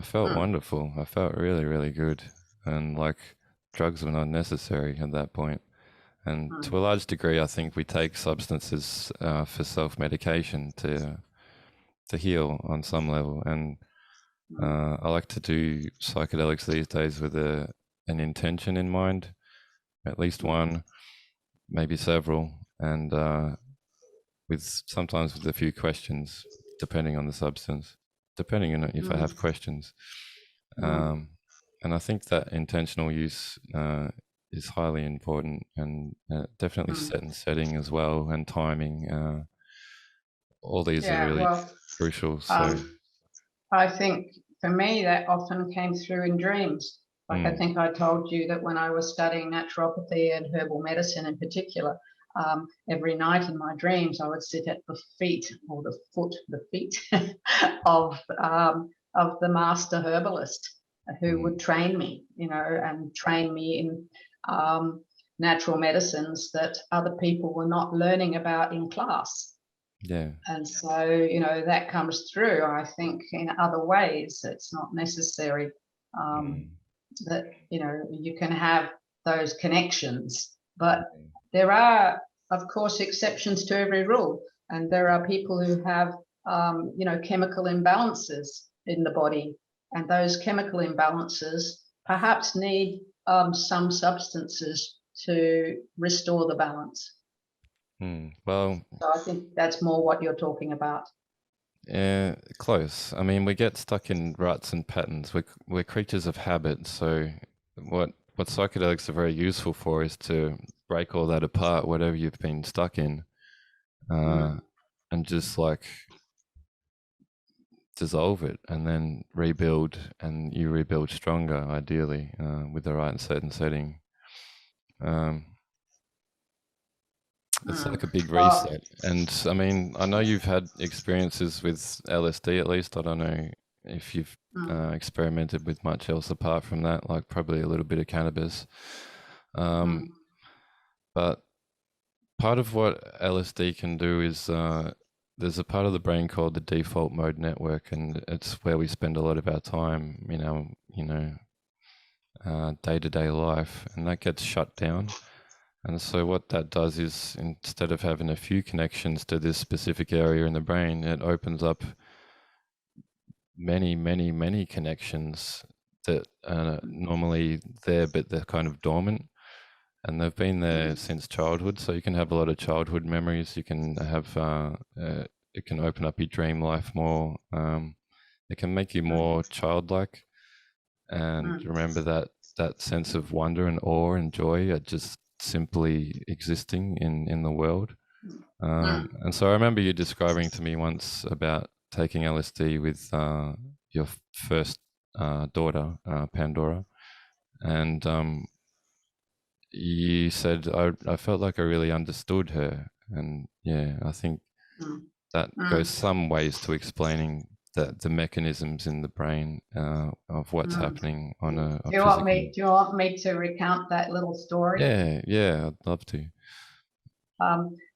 felt wonderful. I felt really, really good. And like, drugs were not necessary at that point. And to a large degree, I think we take substances for self-medication to heal on some level. And I like to do psychedelics these days with an intention in mind, at least one, maybe several, and sometimes with a few questions, depending on the substance, depending on if I have questions. And I think that intentional use is highly important, and definitely setting as well, and timing. All these are really crucial. So I think for me that often came through in dreams. Like I think I told you that when I was studying naturopathy and herbal medicine in particular, every night in my dreams I would sit at the feet of the master herbalist, who would train me, and train me in natural medicines that other people were not learning about in class. Yeah. And so, that comes through, I think, in other ways. It's not necessary that, you can have those connections. But there are, of course, exceptions to every rule. And there are people who have, chemical imbalances in the body. And those chemical imbalances perhaps need some substances to restore the balance. Well, so I think that's more what you're talking about. Yeah, close. I mean, we get stuck in ruts and patterns. We're creatures of habit. So what psychedelics are very useful for is to break all that apart, whatever you've been stuck in, and just like dissolve it and then rebuild, and you rebuild stronger, ideally, with the right certain setting. It's like a big reset. And I mean, I know you've had experiences with LSD, at least. I don't know if you've experimented with much else apart from that, like probably a little bit of cannabis. But part of what LSD can do is there's a part of the brain called the default mode network, and it's where we spend a lot of our time, day-to-day life, and that gets shut down. And so what that does is, instead of having a few connections to this specific area in the brain, it opens up many, many, many connections that are normally there, but they're kind of dormant. And they've been there since childhood. So you can have a lot of childhood memories. You can have, it can open up your dream life more. It can make you more childlike, and remember that sense of wonder and awe and joy at just simply existing in the world. And so I remember you describing to me once about taking LSD with your first daughter, Pandora, and you said I felt like I really understood her, and yeah, I think that goes some ways to explaining the mechanisms in the brain of what's happening on a physical. Do you want me to recount that little story? Yeah, I'd love to.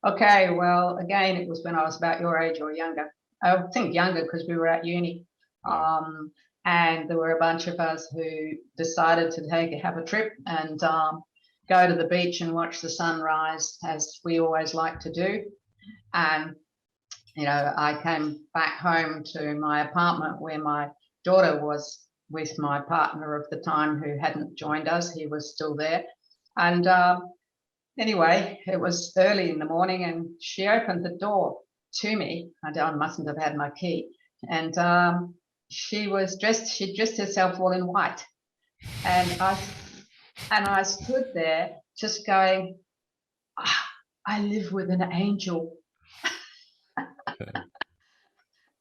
Okay, well, again, it was when I was about your age or younger. I think younger because we were at uni. And there were a bunch of us who decided to have a trip and go to the beach and watch the sunrise, as we always like to do. And, you know, I came back home to my apartment where my daughter was with my partner of the time who hadn't joined us. He was still there. And anyway, it was early in the morning and she opened the door to me. I mustn't have had my key. And she dressed herself all in white. And I stood there just going, I live with an angel.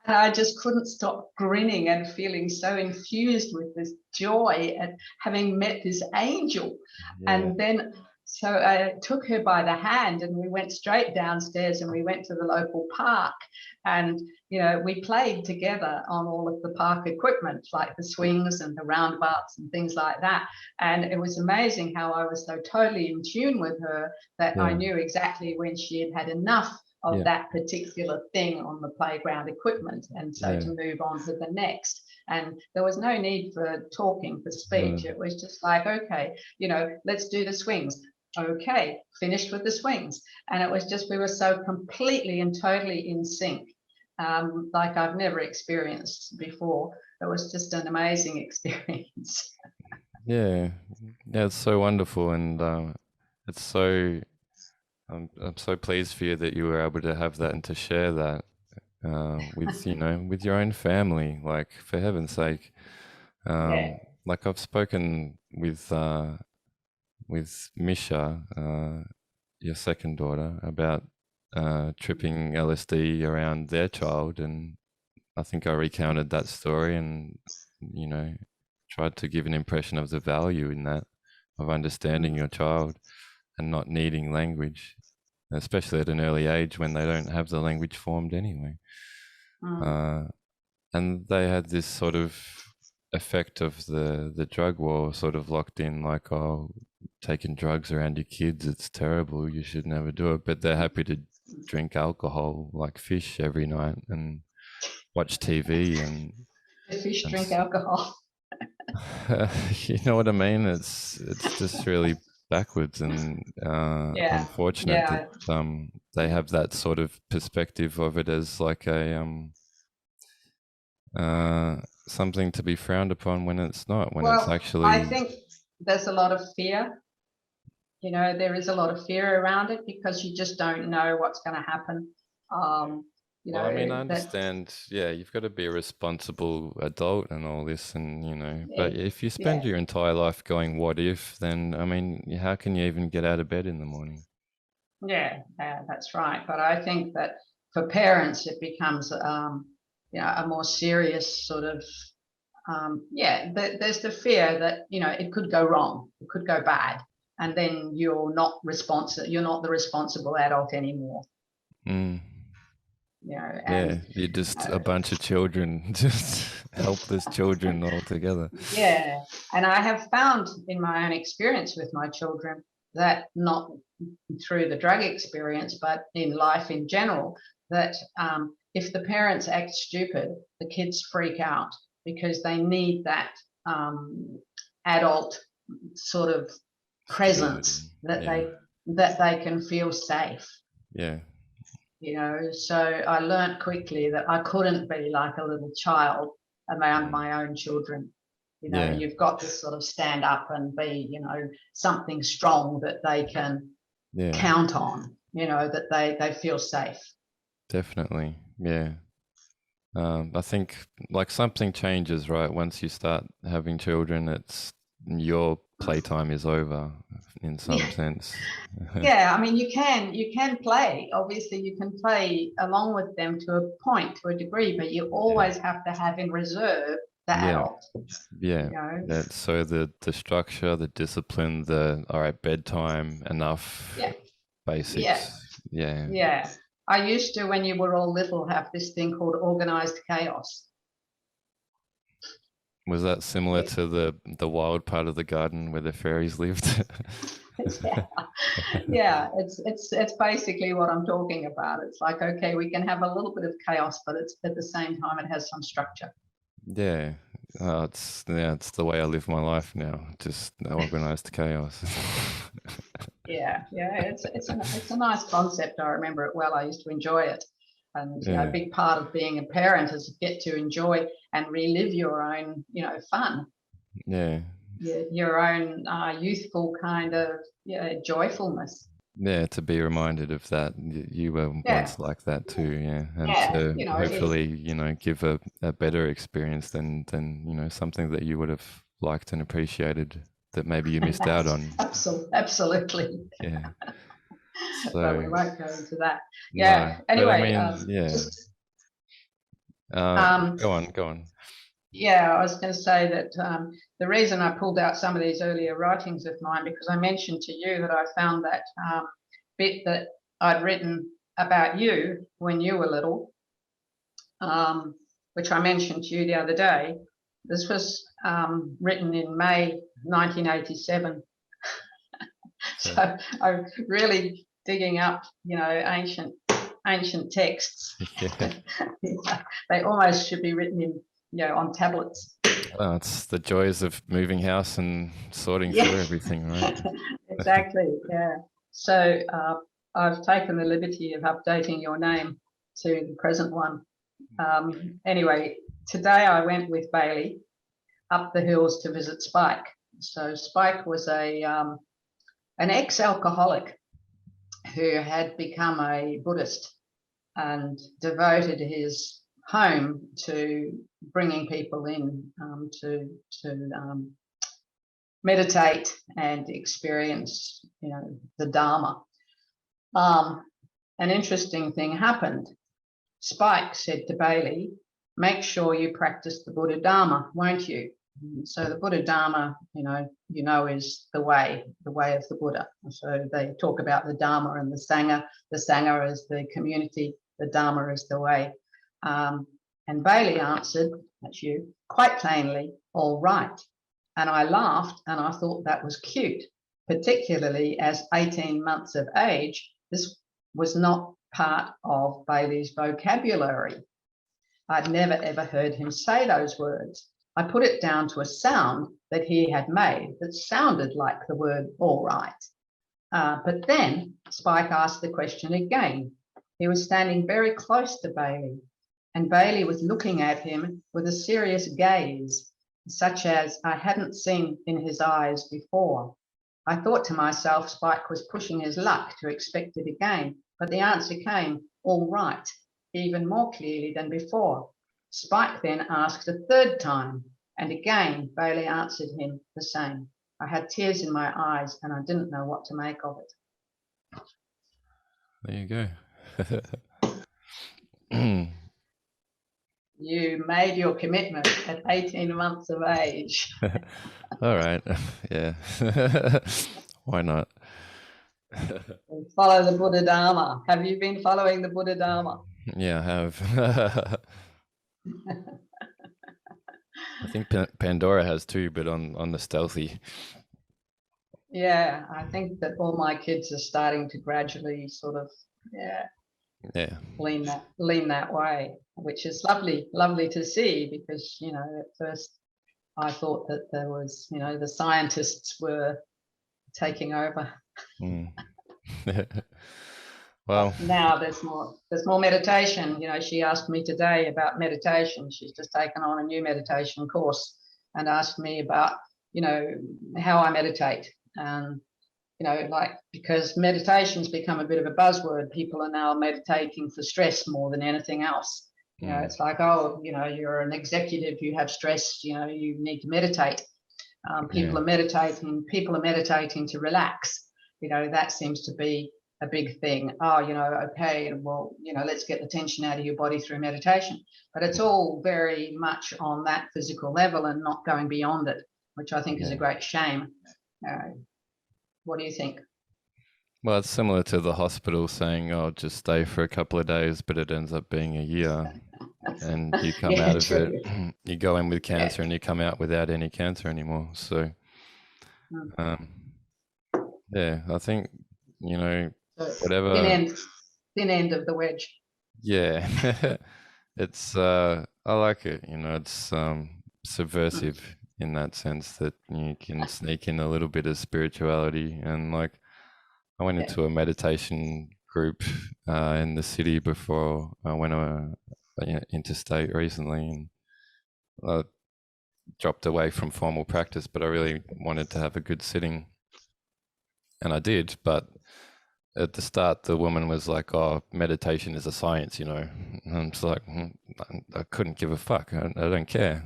And I just couldn't stop grinning and feeling so infused with this joy at having met this angel. And then, so I took her by the hand and we went straight downstairs and we went to the local park. And, you know, we played together on all of the park equipment, like the swings and the roundabouts and things like that. And it was amazing how I was so totally in tune with her that I knew exactly when she had had enough of that particular thing on the playground equipment, and so to move on to the next. And there was no need for talking, for speech. It was just like, okay, you know, let's do the swings. Okay, finished with the swings. And it was just, we were so completely and totally in sync, like I've never experienced before. It was just an amazing experience. Yeah, it's so wonderful, and it's so. I'm so pleased for you that you were able to have that and to share that with, you know, with your own family. Like, for heaven's sake, like I've spoken with Misha, your second daughter, about tripping LSD around their child, and I think I recounted that story and, you know, tried to give an impression of the value in that, of understanding your child and not needing language, especially at an early age when they don't have the language formed anyway. And they had this sort of effect of the drug war sort of locked in, like, oh, taking drugs around your kids, it's terrible, you should never do it. But they're happy to drink alcohol like fish every night and watch TV and fish drink alcohol. You know what I mean? It's just really backwards and unfortunate that they have that sort of perspective of it as like a something to be frowned upon when it's not, when it's actually. I think there's a lot of fear. You know, there is a lot of fear around it because you just don't know what's going to happen. You know, well, I mean, I understand. Yeah, you've got to be a responsible adult and all this, and you know. But if you spend your entire life going, "What if?" then I mean, how can you even get out of bed in the morning? Yeah, that's right. But I think that for parents, it becomes, you know, a more serious sort of, there's the fear that, you know, it could go wrong, it could go bad, and then you're not the responsible adult anymore. You know, and, you're just a bunch of children, just helpless children all together. Yeah, and I have found in my own experience with my children that, not through the drug experience, but in life in general, that if the parents act stupid, the kids freak out because they need that adult sort of presence that they can feel safe. Yeah. You know, so I learned quickly that I couldn't be like a little child around my own children. You know, you've got to sort of stand up and be, you know, something strong that they can count on, you know, that they feel safe. Definitely, yeah. I think like something changes, right? Once you start having children, it's your playtime is over in some sense. Yeah, I mean, you can play. Obviously, you can play along with them to a point, to a degree, but you always have to have in reserve the Yeah. adult. Yeah. You know? So the structure, the discipline, all right, bedtime, enough Yeah, yeah, basics. Yeah. yeah. I used to, when you were all little, have this thing called organized chaos. Was that similar to the wild part of the garden where the fairies lived? Yeah, yeah, it's basically what I'm talking about. It's like, okay, we can have a little bit of chaos, but it's at the same time it has some structure. Yeah. It's the way I live my life now. Just organized chaos. Yeah, yeah, it's a nice concept. I remember it well. I used to enjoy it, and you know, a Yeah. big part of being a parent is to get to enjoy and relive your own, you know, fun, Yeah. your own youthful kind of, joyfulness. Yeah, to be reminded of that. You were Yeah, once like that too, yeah. And yeah, to you know, hopefully, give a better experience than something that you would have liked and appreciated that maybe you missed out on. absolutely. Yeah. But we So, won't go into that. no. Yeah. But I Anyway, mean, yeah. just Go on, go on. yeah, I was going to say that the reason I pulled out some of these earlier writings of mine, because I mentioned to you that I found that bit that I'd written about you when you were little, which I mentioned to you the other day. This was written in May 1987. So I'm really digging up, you know, ancient texts. Yeah. They almost should be written in, you know, on tablets. Well, it's the joys of moving house and sorting through everything, right? Exactly. Yeah. So I've taken the liberty of updating your name to the present one. Anyway, today I went with Bailey up the hills to visit Spike. So Spike was an ex-alcoholic who had become a Buddhist and devoted his home to bringing people in to meditate and experience, you know, the Dharma. An interesting thing happened. Spike said to Bailey, "Make sure you practice the Buddha Dharma, won't you?" So the Buddha Dharma, you know, is the way of the Buddha. So they talk about the Dharma and the Sangha. The Sangha is the community. The Dharma is the way. And Bailey answered, that's you, quite plainly, "All right." And I laughed and I thought that was cute, particularly as 18 months of age. This was not part of Bailey's vocabulary. I'd never ever heard him say those words. I put it down to a sound that he had made that sounded like the word "all right." But then Spike asked the question again. He was standing very close to Bailey, and Bailey was looking at him with a serious gaze, such as I hadn't seen in his eyes before. I thought to myself Spike was pushing his luck to expect it again, but the answer came, "All right," even more clearly than before. Spike then asked a third time, and again Bailey answered him the same. I had tears in my eyes and I didn't know what to make of it. There you go. You made your commitment at 18 months of age. All right. Yeah. Why not? Follow the Buddha Dharma. Have you been following the Buddha Dharma? Yeah, I have. I think Pandora has too, but on the stealthy. Yeah, I think that all my kids are starting to gradually sort of, Yeah. lean that way, which is lovely to see, because, you know, at first I thought that there was, you know, the scientists were taking over. Well, now there's more meditation. You know, she asked me today about meditation. She's just taken on a new meditation course and asked me about, you know, how I meditate. You know, like, because meditation's become a bit of a buzzword. People are now meditating for stress more than anything else. You know, it's like, oh, you know, you're an executive, you have stress, you know, you need to meditate. People are meditating to relax. You know, that seems to be a big thing. Oh, okay, well, let's get the tension out of your body through meditation. But it's all very much on that physical level and not going beyond it, which I think is a great shame. What do you think? Well, it's similar to the hospital saying, "Oh, just stay for a couple of days," but it ends up being a year, and you come out of true. it. You go in with cancer, and you come out without any cancer anymore. So, yeah, I think whatever. Thin end of the wedge. Yeah, it's I like it. It's subversive in that sense that you can sneak in a little bit of spirituality. And like, I went into a meditation group in the city before I went interstate recently, and I dropped away from formal practice, but I really wanted to have a good sitting, and I did. But at the start, the woman was like, "Oh, meditation is a science," And I'm just like, I couldn't give a fuck. I don't care,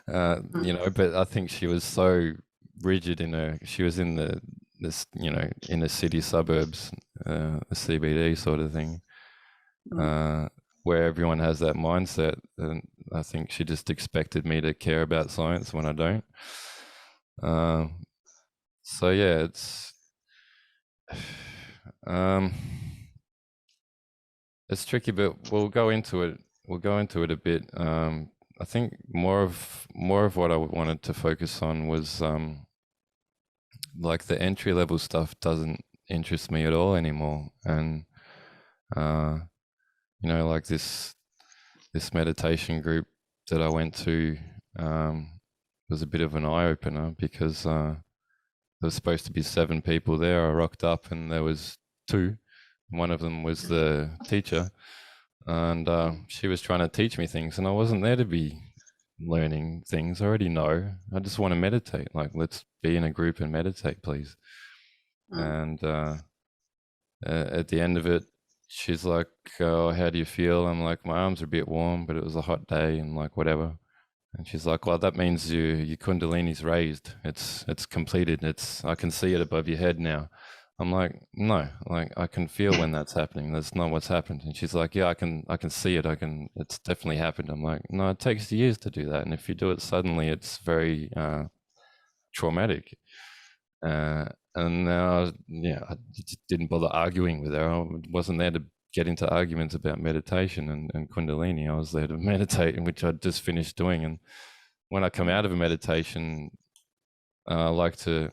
But I think she was so rigid she was in this inner city suburbs, the CBD sort of thing, where everyone has that mindset, and I think she just expected me to care about science when I don't. So yeah, it's tricky, but we'll go into it. We'll go into it a bit. I think more of what I wanted to focus on was like the entry level stuff doesn't interest me at all anymore, and like this meditation group that I went to was a bit of an eye opener, because there was supposed to be 7 people there. I rocked up and there was 2. One of them was the teacher, and she was trying to teach me things, and I wasn't there to be learning things. I already know. I just want to meditate. Like, let's be in a group and meditate, please. And at the end of it, she's like, "Oh, how do you feel?" I'm like, "My arms are a bit warm, but it was a hot day," and like, whatever. And she's like, "Well, that means your kundalini's raised. It's completed. I can see it above your head now." I'm like, "No, like, I can feel when that's happening. That's not what's happened." And she's like, "Yeah, I can see it. It's definitely happened." I'm like, "No, it takes years to do that. And if you do it suddenly, it's very traumatic." And now, I just didn't bother arguing with her. I wasn't there to get into arguments about meditation and Kundalini. I was there to meditate, which I'd just finished doing. And when I come out of a meditation, I like to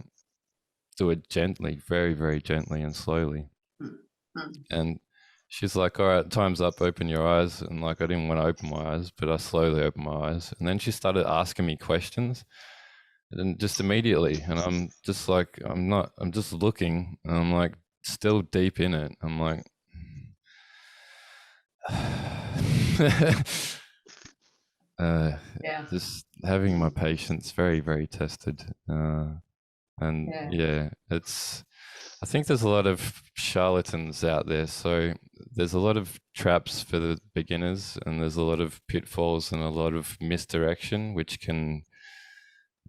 do it gently, very, very gently and slowly. And she's like, "All right, time's up, open your eyes." And like, I didn't want to open my eyes, but I slowly opened my eyes. And then she started asking me questions, and just immediately, and I'm just like, I'm just looking, and I'm like still deep in it. I'm like, just having my patience very, very tested. And I think there's a lot of charlatans out there. So there's a lot of traps for the beginners, and there's a lot of pitfalls and a lot of misdirection, which can,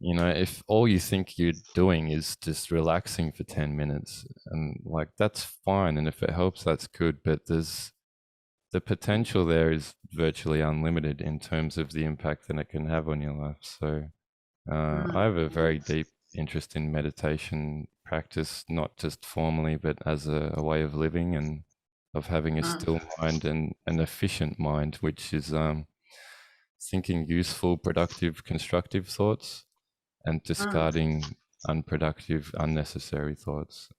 if all you think you're doing is just relaxing for 10 minutes, and like, that's fine. And if it helps, that's good. But the potential there is virtually unlimited in terms of the impact that it can have on your life. So I have a very deep interest in meditation practice, not just formally, but as a way of living, and of having a still mind and an efficient mind, which is thinking useful, productive, constructive thoughts, and discarding unproductive, unnecessary thoughts.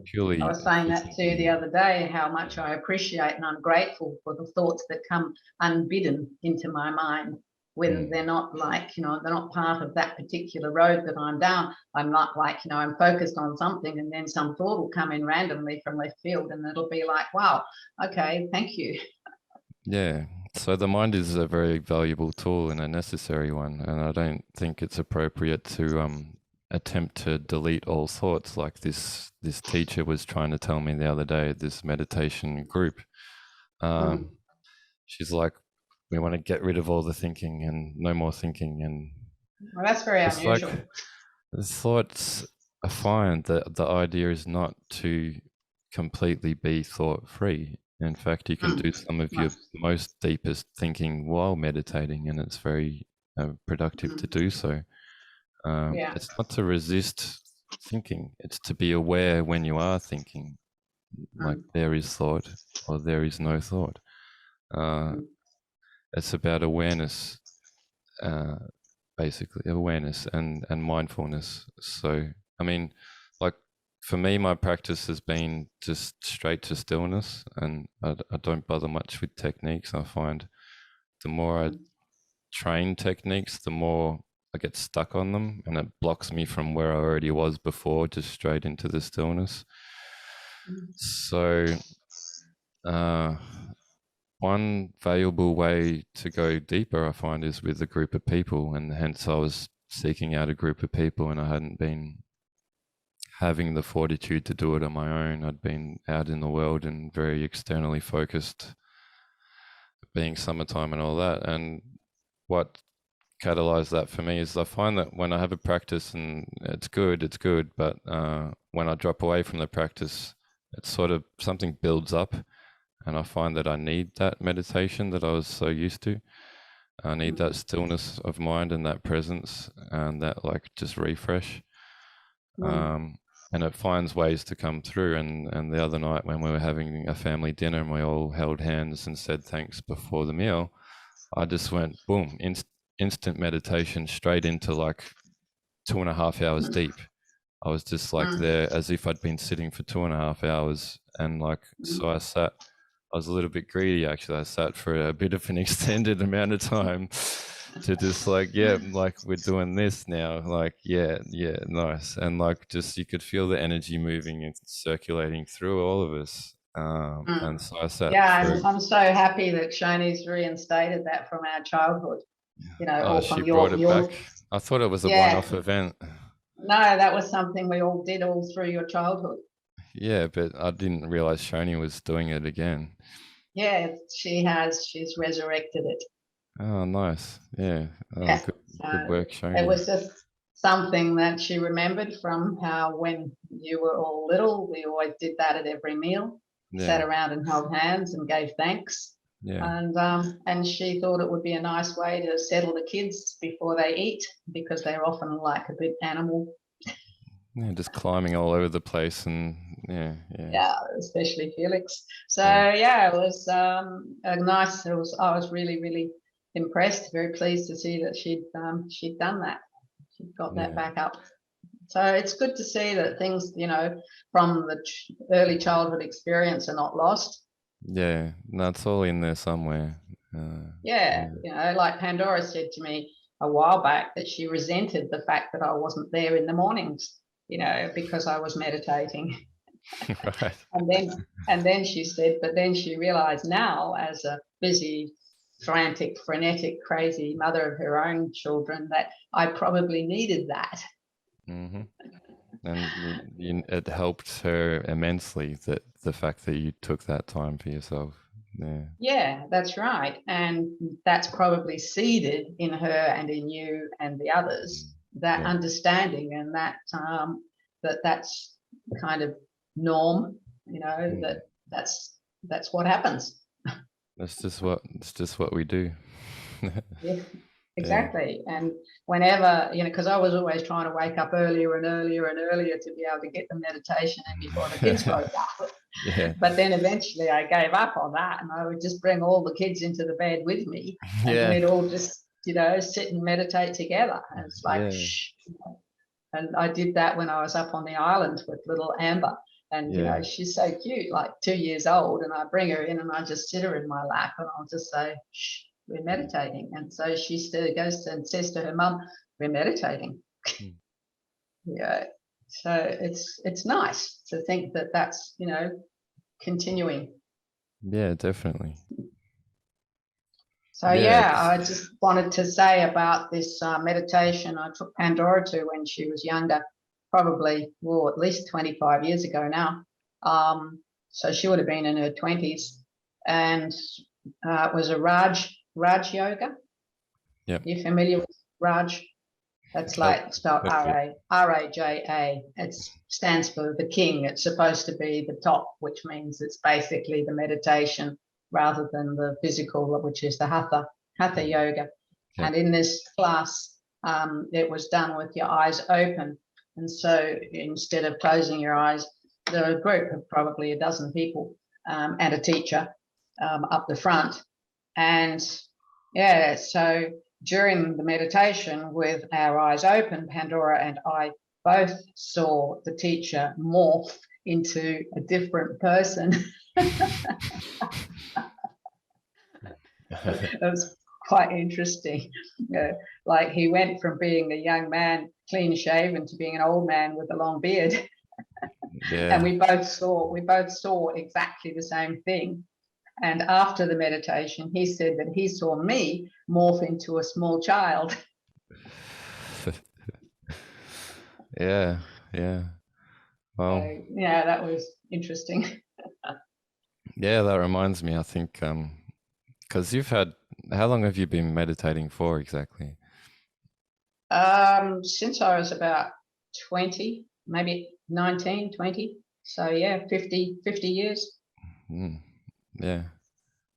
Purely. I was saying that to you the other day, how much I appreciate and I'm grateful for the thoughts that come unbidden into my mind, when they're not like, they're not part of that particular road that I'm down. I'm not like, I'm focused on something, and then some thought will come in randomly from left field, and it'll be like, wow, okay, thank you. Yeah. So the mind is a very valuable tool and a necessary one, and I don't think it's appropriate to attempt to delete all thoughts, like this teacher was trying to tell me the other day at this meditation group. She's like, "We want to get rid of all the thinking and no more thinking." And well, that's very unusual. Like, the thoughts I find that the idea is not to completely be thought free. In fact, you can do some of your most deepest thinking while meditating, and it's very productive to do so. Yeah. It's not to resist thinking, it's to be aware when you are thinking, like there is thought or there is no thought. It's about awareness, basically, awareness and mindfulness. So, I mean, like for me, my practice has been just straight to stillness, and I don't bother much with techniques. I find the more I train techniques, the more I get stuck on them, and it blocks me from where I already was before, just straight into the stillness. So, one valuable way to go deeper, I find, is with a group of people, and hence I was seeking out a group of people, and I hadn't been having the fortitude to do it on my own. I'd been out in the world and very externally focused, being summertime and all that. And what catalyzed that for me is I find that when I have a practice and it's good, but when I drop away from the practice, it's sort of something builds up, and I find that I need that meditation that I was so used to. I need that stillness of mind and that presence and that like just refresh. And it finds ways to come through. And the other night when we were having a family dinner and we all held hands and said thanks before the meal, I just went boom, instant meditation straight into like 2.5 hours deep. I was just like there as if I'd been sitting for 2.5 hours. And like, so I was a little bit greedy actually. I sat for a bit of an extended amount of time to just like, yeah, like we're doing this now. Like, yeah, nice. And like just you could feel the energy moving and circulating through all of us. And so I sat. Yeah, I'm so happy that Shani's reinstated that from our childhood. You know, Oh, or she from brought it your back. I thought it was a yeah. one-off event. No, that was something we all did all through your childhood. Yeah, but I didn't realize Shani was doing it again. Yeah, she's resurrected it. Oh, nice. Yeah. Oh, Yeah. good work, It Shani. was just something that she remembered from how when you were all little, we always did that at every meal. Yeah. Sat around and held hands and gave thanks. Yeah. And she thought it would be a nice way to settle the kids before they eat, because they're often like a bit animal. Yeah, just climbing all over the place, and yeah, especially Felix. So yeah, it was a nice. I was really impressed, very pleased to see that she'd done that. She'd got that back up. So it's good to see that things, you know, from the early childhood experience are not lost. Yeah, that's all in there somewhere. You know, like Pandora said to me a while back that she resented the fact that I wasn't there in the mornings, you know, because I was meditating. Right. And then she said, but then she realized now, as a busy, frantic, frenetic, crazy mother of her own children, that I probably needed that. Mm-hmm. And it helped her immensely, that the fact that you took that time for yourself. Yeah, that's right. And that's probably seeded in her and in you and the others, that understanding, and that that's kind of norm, you know, that's what happens. It's just what we do. Yeah, exactly. And whenever, you know, because I was always trying to wake up earlier and earlier and earlier to be able to get the meditation in before the kids woke up. Yeah. But then eventually I gave up on that, and I would just bring all the kids into the bed with me, and we'd all just, you know, sit and meditate together. And it's like, shh. And I did that when I was up on the island with little Amber. And, you know, she's so cute, like 2 years old. And I bring her in and I just sit her in my lap and I'll just say, shh, we're meditating. And so she still goes and says to her mum, we're meditating. Yeah. So it's nice to think that that's, you know, continuing. Yeah, definitely. So I just wanted to say about this meditation I took Pandora to when she was younger, probably, well, at least 25 years ago now. So she would have been in her 20s, and it was a Raj yoga. Yep. You familiar with Raj? That's like spelled R-A-J-A. It stands for the king. It's supposed to be the top, which means it's basically the meditation rather than the physical, which is the hatha yoga. Yeah. And in this class, it was done with your eyes open. And so instead of closing your eyes, there are a group of probably a dozen people and a teacher up the front. And yeah, so during the meditation with our eyes open, Pandora and I both saw the teacher morph into a different person. It was quite interesting. Like he went from being a young man, clean shaven, to being an old man with a long beard. Yeah. And we both saw exactly the same thing. And after the meditation, he said that he saw me morph into a small child. Yeah. Well, So, yeah, that was interesting. yeah, that reminds me, I think, because how long have you been meditating for exactly? Since I was about 20, maybe 19, 20. So yeah, 50 years. Yeah.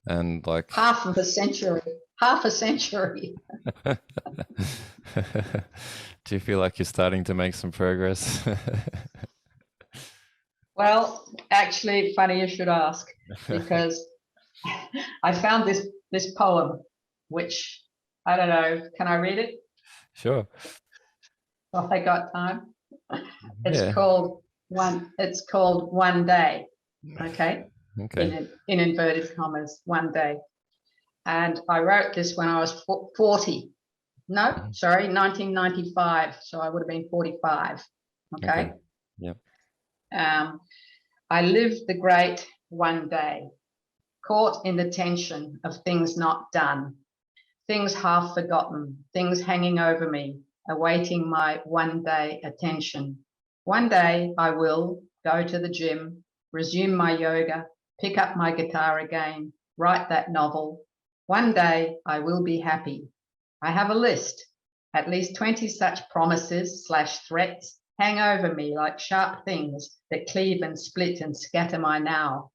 And like half a century. Do you feel like you're starting to make some progress? Well, actually, funny you should ask, because I found this poem, which I don't know. Can I read it? Sure. If I got time. It's Yeah. called One Day. Okay. Okay. In inverted commas, one day. And I wrote this when I was 40. No, sorry, 1995. So I would have been 45. Okay. Yep. I lived the great one day, caught in the tension of things not done, things half forgotten, things hanging over me, awaiting my one day attention. One day I will go to the gym, resume my yoga, pick up my guitar again, write that novel. One day I will be happy. I have a list, at least 20 such promises/threats hang over me like sharp things that cleave and split and scatter my now.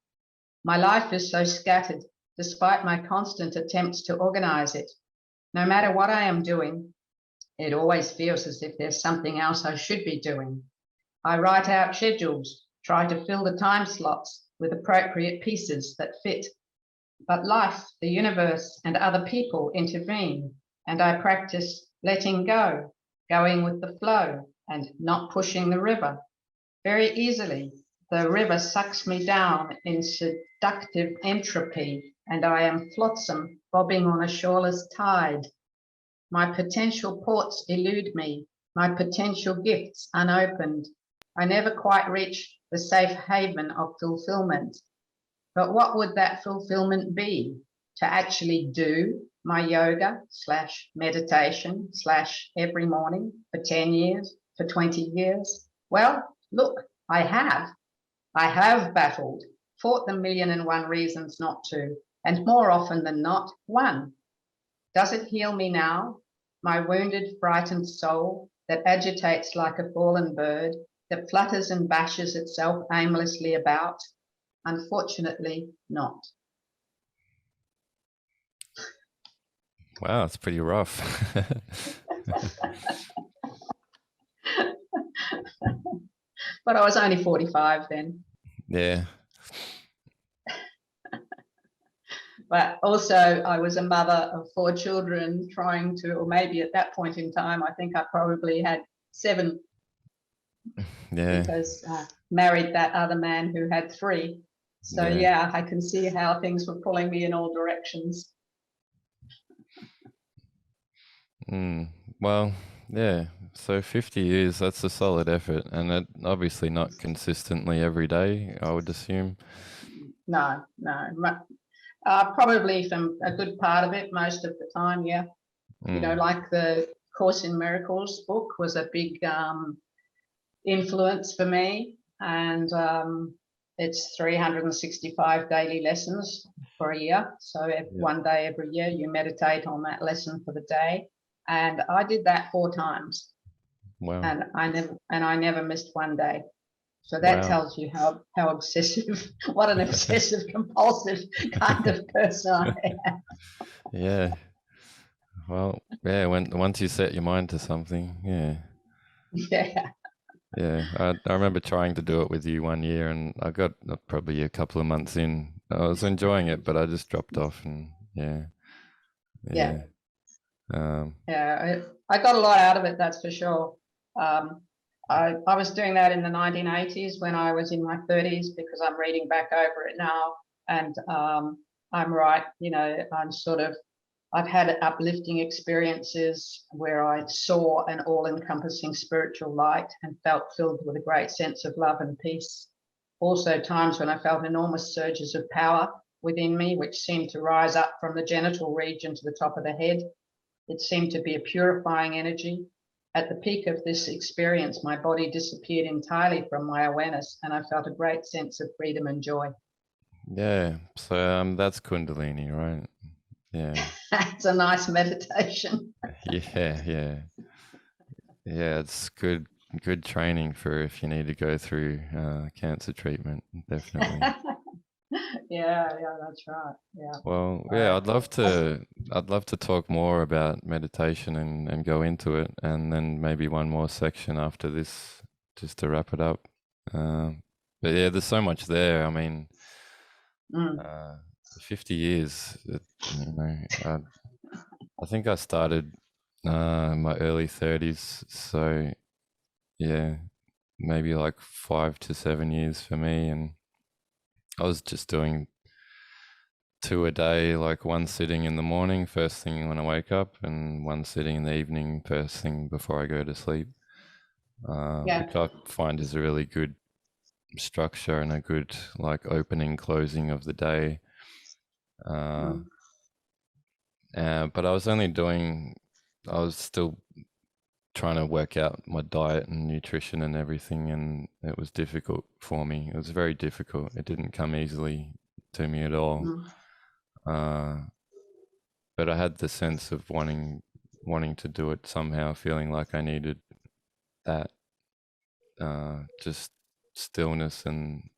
My life is so scattered, despite my constant attempts to organize it. No matter what I am doing, it always feels as if there's something else I should be doing. I write out schedules, try to fill the time slots with appropriate pieces that fit. But life, the universe, and other people intervene, and I practice letting go, going with the flow, and not pushing the river. Very easily, the river sucks me down in seductive entropy, and I am flotsam bobbing on a shoreless tide. My potential ports elude me, my potential gifts unopened. I never quite reach the safe haven of fulfillment. But what would that fulfillment be? To actually do my yoga/meditation/ every morning for 10 years, for 20 years? Well, look, I have battled, fought the 1,000,001 reasons not to, and more often than not, won. Does it heal me now? My wounded, frightened soul that agitates like a fallen bird, that flutters and bashes itself aimlessly about? Unfortunately, not. Wow, it's pretty rough. But I was only 45 then. Yeah. But also I was a mother of 4 children trying to, or maybe at that point in time, I think I probably had 7. Yeah. Because married that other man who had 3. So yeah, I can see how things were pulling me in all directions. Well, yeah. So 50 years, that's a solid effort, and it obviously not consistently every day, I would assume. No. Probably from a good part of it, most of the time, yeah. You know, like the Course in Miracles book was a big influence for me, and it's 365 daily lessons for a year. So one day every year you meditate on that lesson for the day, And I did that 4 times. Wow. And I never missed one day. So that tells you how obsessive, what an obsessive compulsive kind of person I am. Yeah. Well, yeah, once you set your mind to something, yeah. Yeah. Yeah. I remember trying to do it with you one year, and I got probably a couple of months in. I was enjoying it, but I just dropped off, and yeah. Yeah. Yeah. I got a lot out of it, that's for sure. I was doing that in the 1980s when I was in my 30s, because I'm reading back over it now, and I'm right, you know, I've had uplifting experiences where I saw an all-encompassing spiritual light and felt filled with a great sense of love and peace. Also times when I felt enormous surges of power within me, which seemed to rise up from the genital region to the top of the head. It seemed to be a purifying energy. At the peak of this experience, my body disappeared entirely from my awareness, and I felt a great sense of freedom and joy. Yeah. So that's Kundalini, right? Yeah. It's a nice meditation. Yeah. It's good training for if you need to go through cancer treatment, definitely. Yeah, that's right. Yeah. Well, yeah, I'd love to talk more about meditation and go into it, and then maybe one more section after this, just to wrap it up. But yeah, there's so much there. I mean, 50 years, you know, I think I started in my early 30s, so yeah, maybe like 5 to 7 years for me, and I was just doing 2 a day, like one sitting in the morning, first thing when I wake up, and one sitting in the evening, first thing before I go to sleep, which I find is a really good structure and a good like opening, closing of the day. But I was still trying to work out my diet and nutrition and everything, and it was difficult for me. It was very difficult. It didn't come easily to me at all. But I had the sense of wanting to do it somehow, feeling like I needed that just stillness and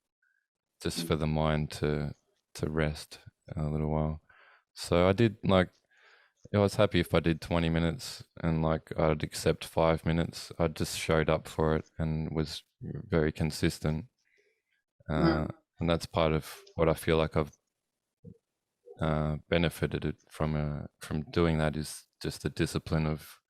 just for the mind to rest a little while. So I did I was happy if I did 20 minutes, and like I'd accept 5 minutes. I just showed up for it and was very consistent. And that's part of what I feel like I've benefited from doing that, is just the discipline of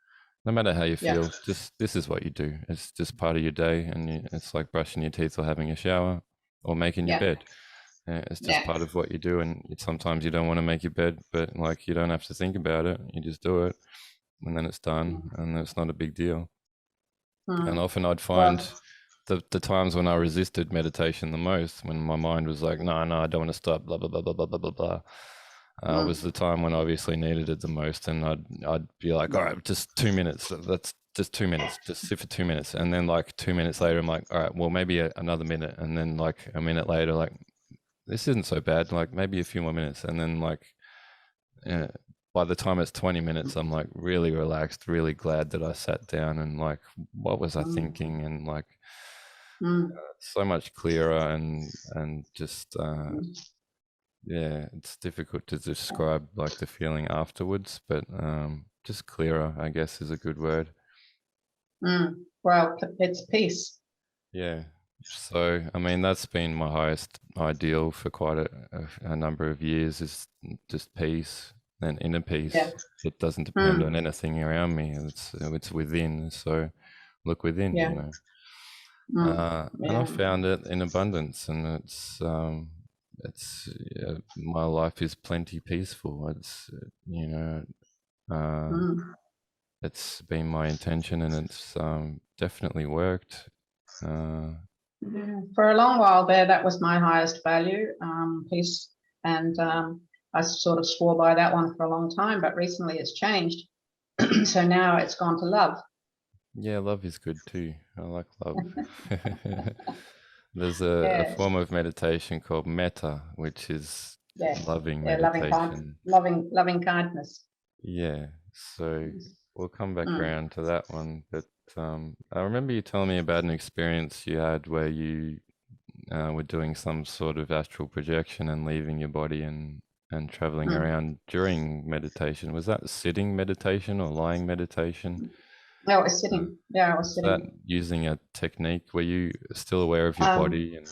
no matter how you feel, just this is what you do. It's just part of your day, and it's like brushing your teeth or having a shower or making your bed. It's just part of what you do, and sometimes you don't want to make your bed, but like you don't have to think about it. You just do it, and then it's done, and it's not a big deal. And often I'd find the times when I resisted meditation the most, when my mind was like, no, I don't want to stop, blah, blah, blah, blah, blah, blah, blah, blah, was the time when I obviously needed it the most. And I'd be like, all right, just 2 minutes. That's just 2 minutes, just sit for 2 minutes. And then like 2 minutes later, I'm like, all right, well, maybe another minute. And then like a minute later, like, this isn't so bad, like maybe a few more minutes. And then like, by the time it's 20 minutes, I'm like really relaxed, really glad that I sat down, and like, what was I thinking? And like, so much clearer, and just, yeah, it's difficult to describe like the feeling afterwards, but just clearer, I guess, is a good word. Well, it's peace. Yeah. So, I mean, that's been my highest ideal for quite a number of years, is just peace and inner peace. It doesn't depend on anything around me. It's within. So look within, you know. And I found it in abundance, and it's my life is plenty peaceful. It's, you know, it's been my intention, and it's definitely worked. For a long while there, that was my highest value, peace, and I sort of swore by that one for a long time, but recently it's changed. So now it's gone to love. Yeah, love is good too. I like love. There's a form of meditation called metta, which is loving meditation. Loving kindness. Yeah. So we'll come back Mm. around to that one. But I remember you telling me about an experience you had where you were doing some sort of astral projection and leaving your body and traveling Mm. around during meditation. Was that sitting meditation or lying meditation? Yeah, I was Uh, sitting. Yeah, I was was that sitting. using a technique? Were you still aware of your Um, body? And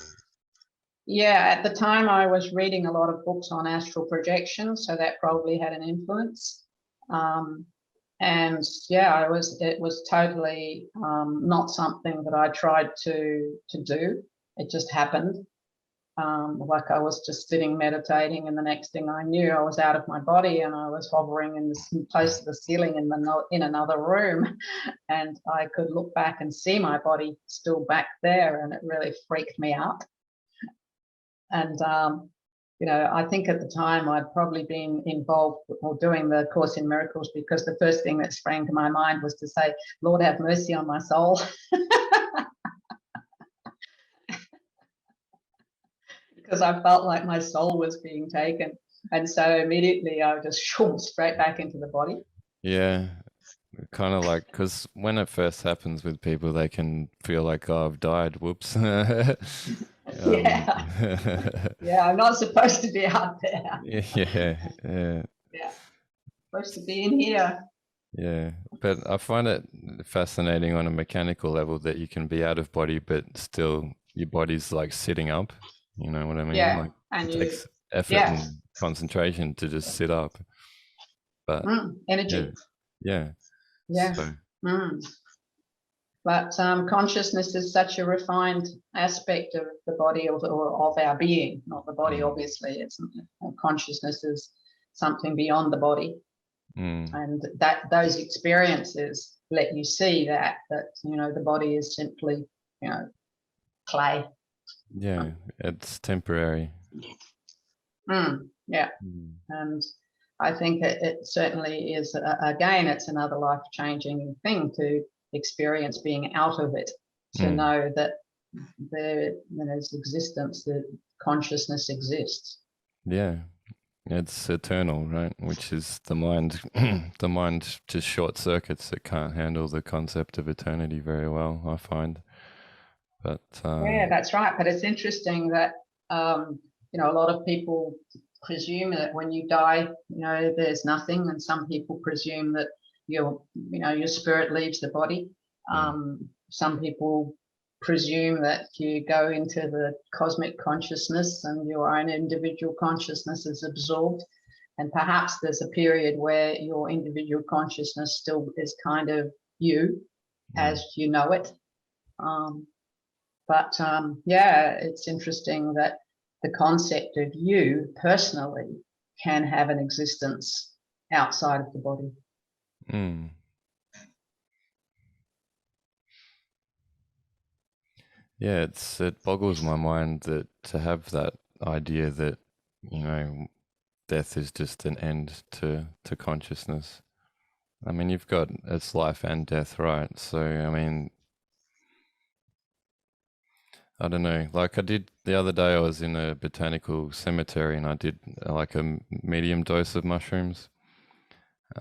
yeah, at the time I was reading a lot of books on astral projection, so that probably had an influence. Um, and yeah, it was totally not something that I tried to do. It just happened. Like I was just sitting meditating, and the next thing I knew, I was out of my body and I was hovering in close to the ceiling in another room, and I could look back and see my body still back there, and it really freaked me out. And I think at the time I'd probably been involved or doing the Course in Miracles because the first thing that sprang to my mind was to say, "Lord, have mercy on my soul," because I felt like my soul was being taken. And so immediately I just shoo, straight back into the body. yeah, kind of like, because when it first happens with people, they can feel like, oh, I've died. Whoops. Yeah. Yeah, I'm not supposed to be out there. yeah, yeah, Yeah, supposed to be in here. yeah. But I find it fascinating on a mechanical level that you can be out of body, but still your body's like sitting up. You know what I mean? Yeah, Like and it you, takes effort yeah, and concentration to just sit up. But yeah, energy. yeah. Yeah. So Mm. But consciousness is such a refined aspect of the body or of our being, not the body, mm, obviously. It's consciousness is something beyond the body. mm, And that those experiences let you see that the body is simply, clay. yeah, it's temporary. Yeah. Mm, And I think it certainly is, again, it's another life-changing thing to experience being out of it, to mm. know that there's existence, that consciousness exists. Yeah, it's eternal, right? Which is the mind. The mind just short circuits. It can't handle the concept of eternity very well, I find. But Yeah, that's right. But it's interesting that a lot of people presume that when you die, there's nothing, and some people presume that your spirit leaves the body. mm, Some people presume that you go into the cosmic consciousness and your own individual consciousness is absorbed, and perhaps there's a period where your individual consciousness still is kind of you mm, as you know it. But yeah, it's interesting that the concept of you personally can have an existence outside of the body. mm. Yeah, it boggles my mind that to have that idea that you know death is just an end to consciousness. I mean, you've got it's life and death, right? So, I mean, I don't know. Like I did the other day, I was in a botanical cemetery and I did like a medium dose of mushrooms,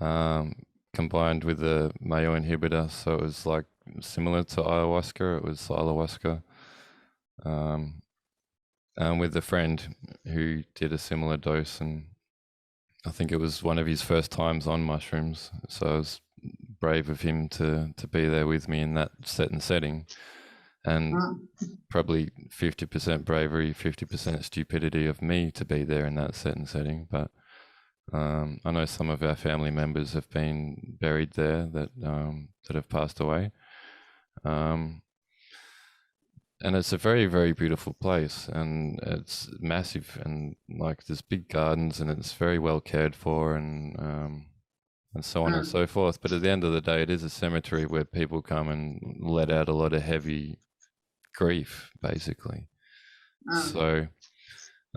um, combined with a mayo inhibitor. So it was like similar to ayahuasca. It was ayahuasca, um, and with a friend who did a similar dose, and I think it was one of his first times on mushrooms. So I was brave of him to be there with me in that certain setting, and Mm. probably 50% bravery, 50% stupidity of me to be there in that certain setting. But I know some of our family members have been buried there that have passed away. Um, and it's a very, very beautiful place, and it's massive, and like there's big gardens, and it's very well cared for, and so on and Mm. so forth. But at the end of the day, it is a cemetery where people come and let out a lot of heavy grief, basically. Mm. So,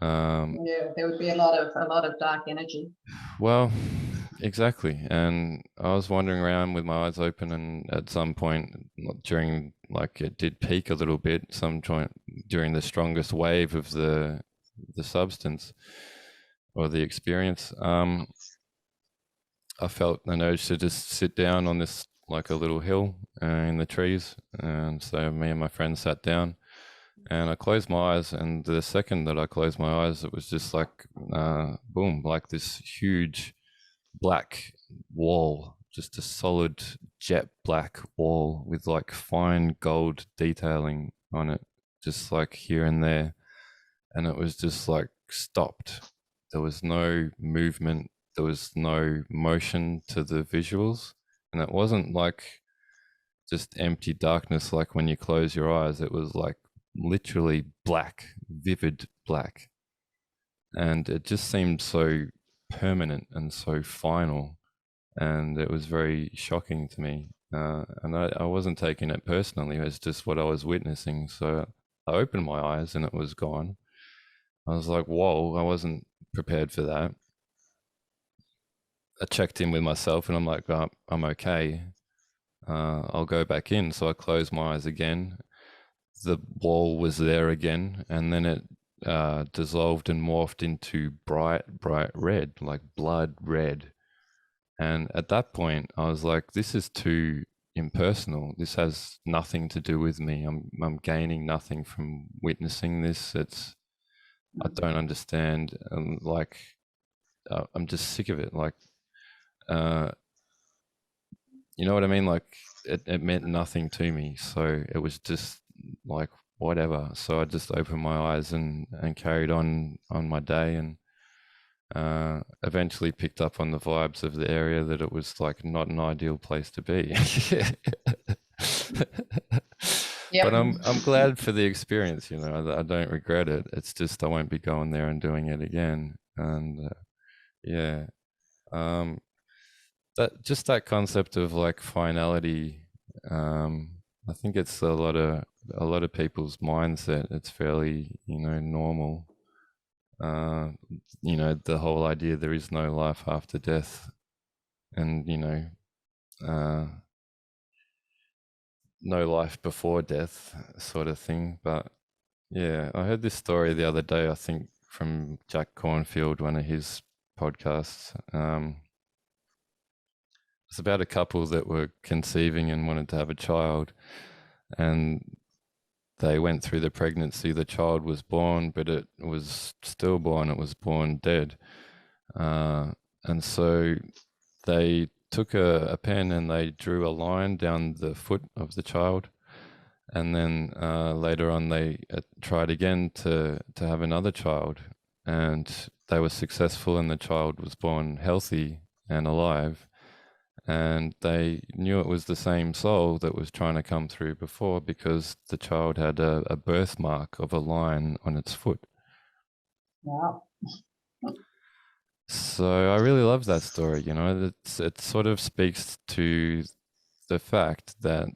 Yeah, there would be a lot of dark energy. well, exactly. And I was wandering around with my eyes open, and at some point during, like, it did peak a little bit, some point during the strongest wave of the substance or the experience. I felt an urge to just sit down on this, like a little hill in the trees. And so me and my friend sat down, and I closed my eyes. And the second that I closed my eyes, it was just like, boom, like this huge black wall, just a solid jet black wall with like fine gold detailing on it, just like here and there. And it was just like stopped. There was no movement, there was no motion to the visuals. And it wasn't like just empty darkness like when you close your eyes. It was like literally black, vivid black. And it just seemed so permanent and so final. And it was very shocking to me. And I wasn't taking it personally, it was just what I was witnessing. So I opened my eyes and it was gone. I was like, whoa, I wasn't prepared for that. I checked in with myself and I'm like, oh, I'm okay. I'll go back in. So I closed my eyes again. The wall was there again. And then it dissolved and morphed into bright red, like blood red. And at that point, I was like, this is too impersonal. This has nothing to do with me. I'm gaining nothing from witnessing this. I don't understand. Like, I'm just sick of it. Like, you know what I mean? Like, it meant nothing to me. So it was just like whatever. So I just opened my eyes and carried on my day, and eventually picked up on the vibes of the area, that it was like not an ideal place to be. Yep. But I'm glad for the experience. You know, I don't regret it. It's just I won't be going there and doing it again. And yeah, that concept of like finality. I think it's a lot of people's mindset. It's fairly, normal. The whole idea there is no life after death, and no life before death, sort of thing. But yeah, I heard this story the other day, I think from Jack Cornfield, one of his podcasts. It's about a couple that were conceiving and wanted to have a child, and they went through the pregnancy. The child was born, but it was stillborn. It was born dead. And so they took a pen and they drew a line down the foot of the child. And then later on, they tried again to have another child. And they were successful, and the child was born healthy and alive. And they knew it was the same soul that was trying to come through before, because the child had a birthmark of a line on its foot. Wow. So I really love that story. It sort of speaks to the fact that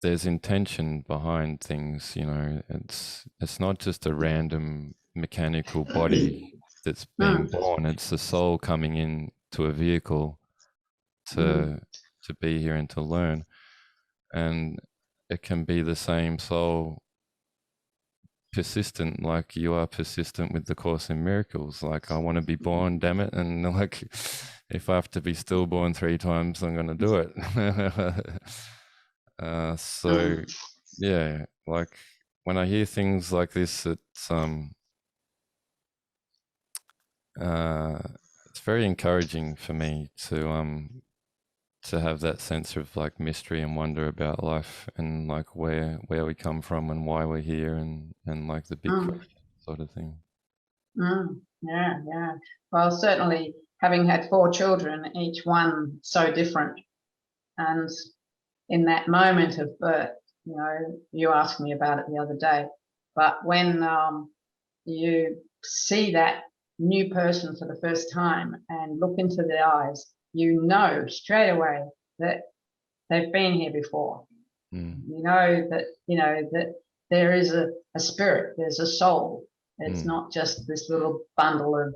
there's intention behind things. It's not just a random mechanical body that's being born. It's the soul coming in to a vehicle to be here and to learn. And it can be the same soul, persistent, like you are persistent with the Course in Miracles. Like, I want to be born, damn it. And like, if I have to be stillborn 3 times, I'm going to do it. So yeah, like when I hear things like this, it's very encouraging for me to have that sense of like mystery and wonder about life, and like where we come from and why we're here, and like the big question sort of thing. Yeah. Well, certainly having had 4 children, each one so different, and in that moment of birth, you asked me about it the other day, but when you see that new person for the first time and look into their eyes, you know straight away that they've been here before. You know that there is a spirit, there's a soul. It's not just this little bundle of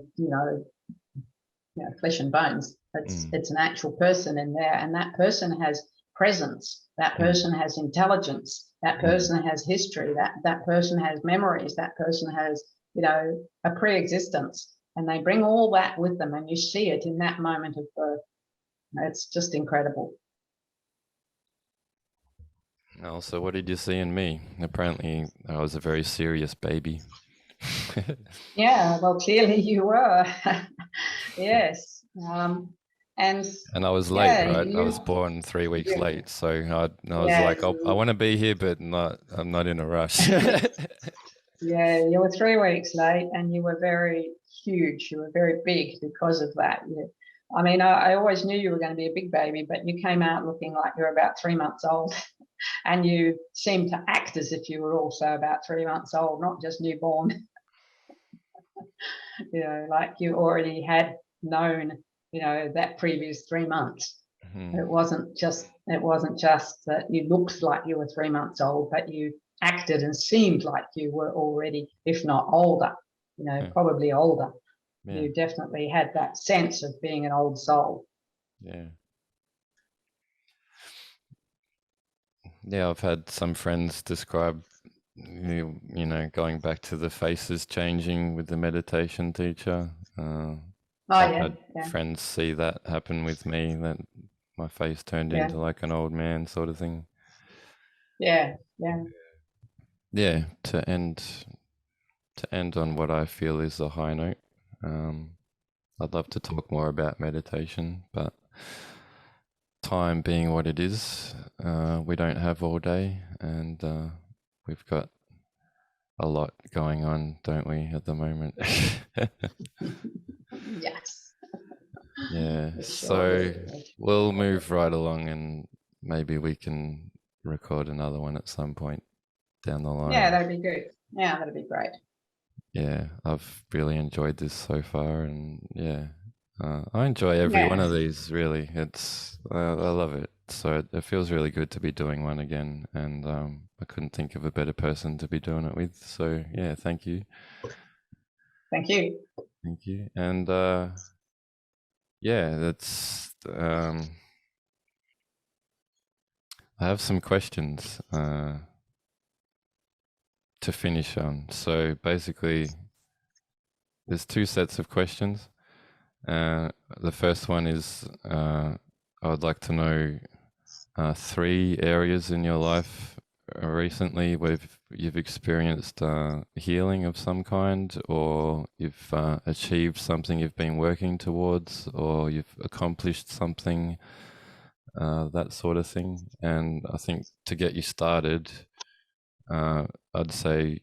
flesh and bones. It's an actual person in there, and that person has presence, that person has intelligence, that person has history, that person has memories, that person has a pre-existence. and they bring all that with them, and you see it in that moment of birth. It's just incredible. Also, what did you see in me? Apparently, I was a very serious baby. Yeah, well, clearly you were. Yes. And I was late, yeah, right? I was born 3 weeks late, so I was yeah, like, I want to be here, but I'm not in a rush. yeah, you were 3 weeks late, and you were very huge. You were very big because of that. I mean, I always knew you were going to be a big baby, but you came out looking like you were about 3 months old. And you seemed to act as if you were also about 3 months old, not just newborn. Like you already had known, that previous 3 months. It wasn't just that you looked like you were 3 months old, but you acted and seemed like you were already, if not older, probably older. Yeah. You definitely had that sense of being an old soul. Yeah. Yeah, I've had some friends describe, going back to the faces changing with the meditation teacher. I've had friends see that happen with me, that my face turned into like an old man sort of thing. Yeah. Yeah, to end on what I feel is a high note. I'd love to talk more about meditation, but time being what it is, we don't have all day, and we've got a lot going on, don't we, at the moment? Yes. Yeah, so we'll move right along, and maybe we can record another one at some point down the line. Yeah, that'd be good. Yeah, that'd be great. Yeah, I've really enjoyed this so far, and yeah, I enjoy every one of these, really. I love it. So it feels really good to be doing one again, and I couldn't think of a better person to be doing it with. So yeah, thank you. Thank you. Thank you. And yeah, that's I have some questions to finish on. So basically, there's 2 sets of questions. The first one is I would like to know 3 areas in your life recently where you've experienced healing of some kind, or you've achieved something you've been working towards, or you've accomplished something, that sort of thing. And I think to get you started, I'd say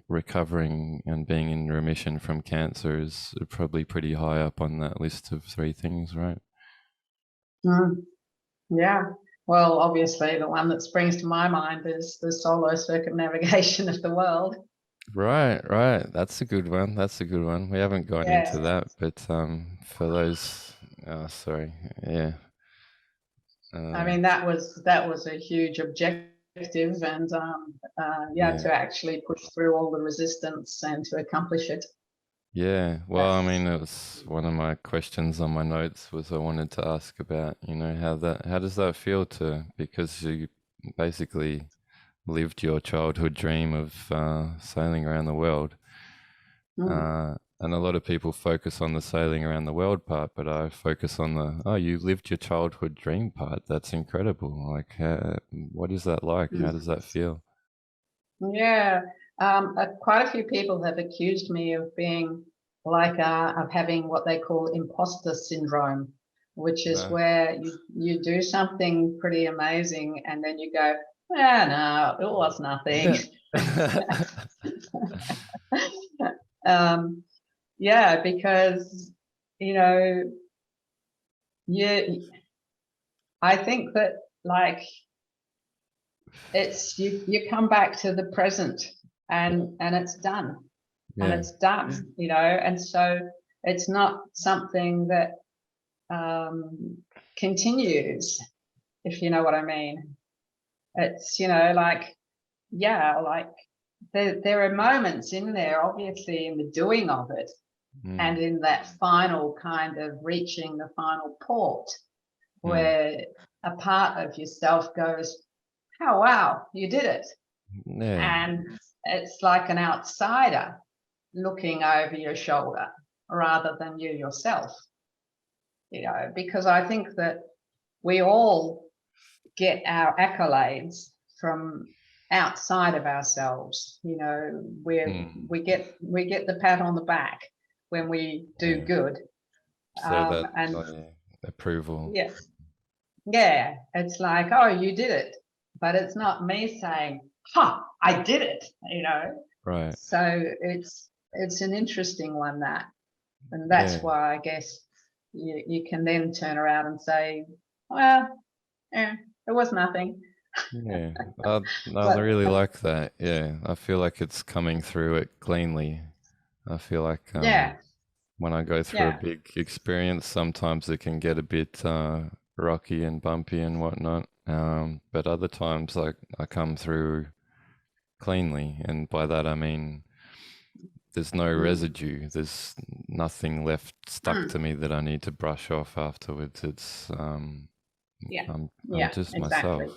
recovering and being in remission from cancer is probably pretty high up on that list of 3 things, right? Yeah. Well, obviously, the one that springs to my mind is the solar circumnavigation of the world. Right. That's a good one. We haven't gone into that, but for those, sorry, yeah. I mean, that was a huge objective, and to actually push through all the resistance and to accomplish it. Yeah, well, I mean, it was one of my questions on my notes was I wanted to ask about, how does that feel because you basically lived your childhood dream of sailing around the world. And a lot of people focus on the sailing around the world part, but I focus on you lived your childhood dream part. That's incredible. Like, what is that like? How does that feel? Yeah. Quite a few people have accused me of being like of having what they call imposter syndrome, which is where you do something pretty amazing and then you go, no, it was nothing. Because I think that like it's you come back to the present and it's done. And it's done, and so it's not something that continues, if you know what I mean. It's, like there are moments in there, obviously, in the doing of it and in that final kind of reaching the final port where a part of yourself goes, oh, wow, you did it. And it's like an outsider. looking over your shoulder rather than you yourself, because I think that we all get our accolades from outside of ourselves. We get the pat on the back when we do good. So that and approval. Yeah, it's like, oh, you did it, but it's not me saying, I did it, Right. So it's an interesting one, and that's why I guess you can then turn around and say, well, it was nothing. Yeah, I really like that. Yeah, I feel like it's coming through it cleanly. I feel like when I go through a big experience, sometimes it can get a bit rocky and bumpy and whatnot. But other times I come through cleanly, and by that I mean there's no residue. There's nothing left stuck to me that I need to brush off afterwards. It's I'm just exactly, myself.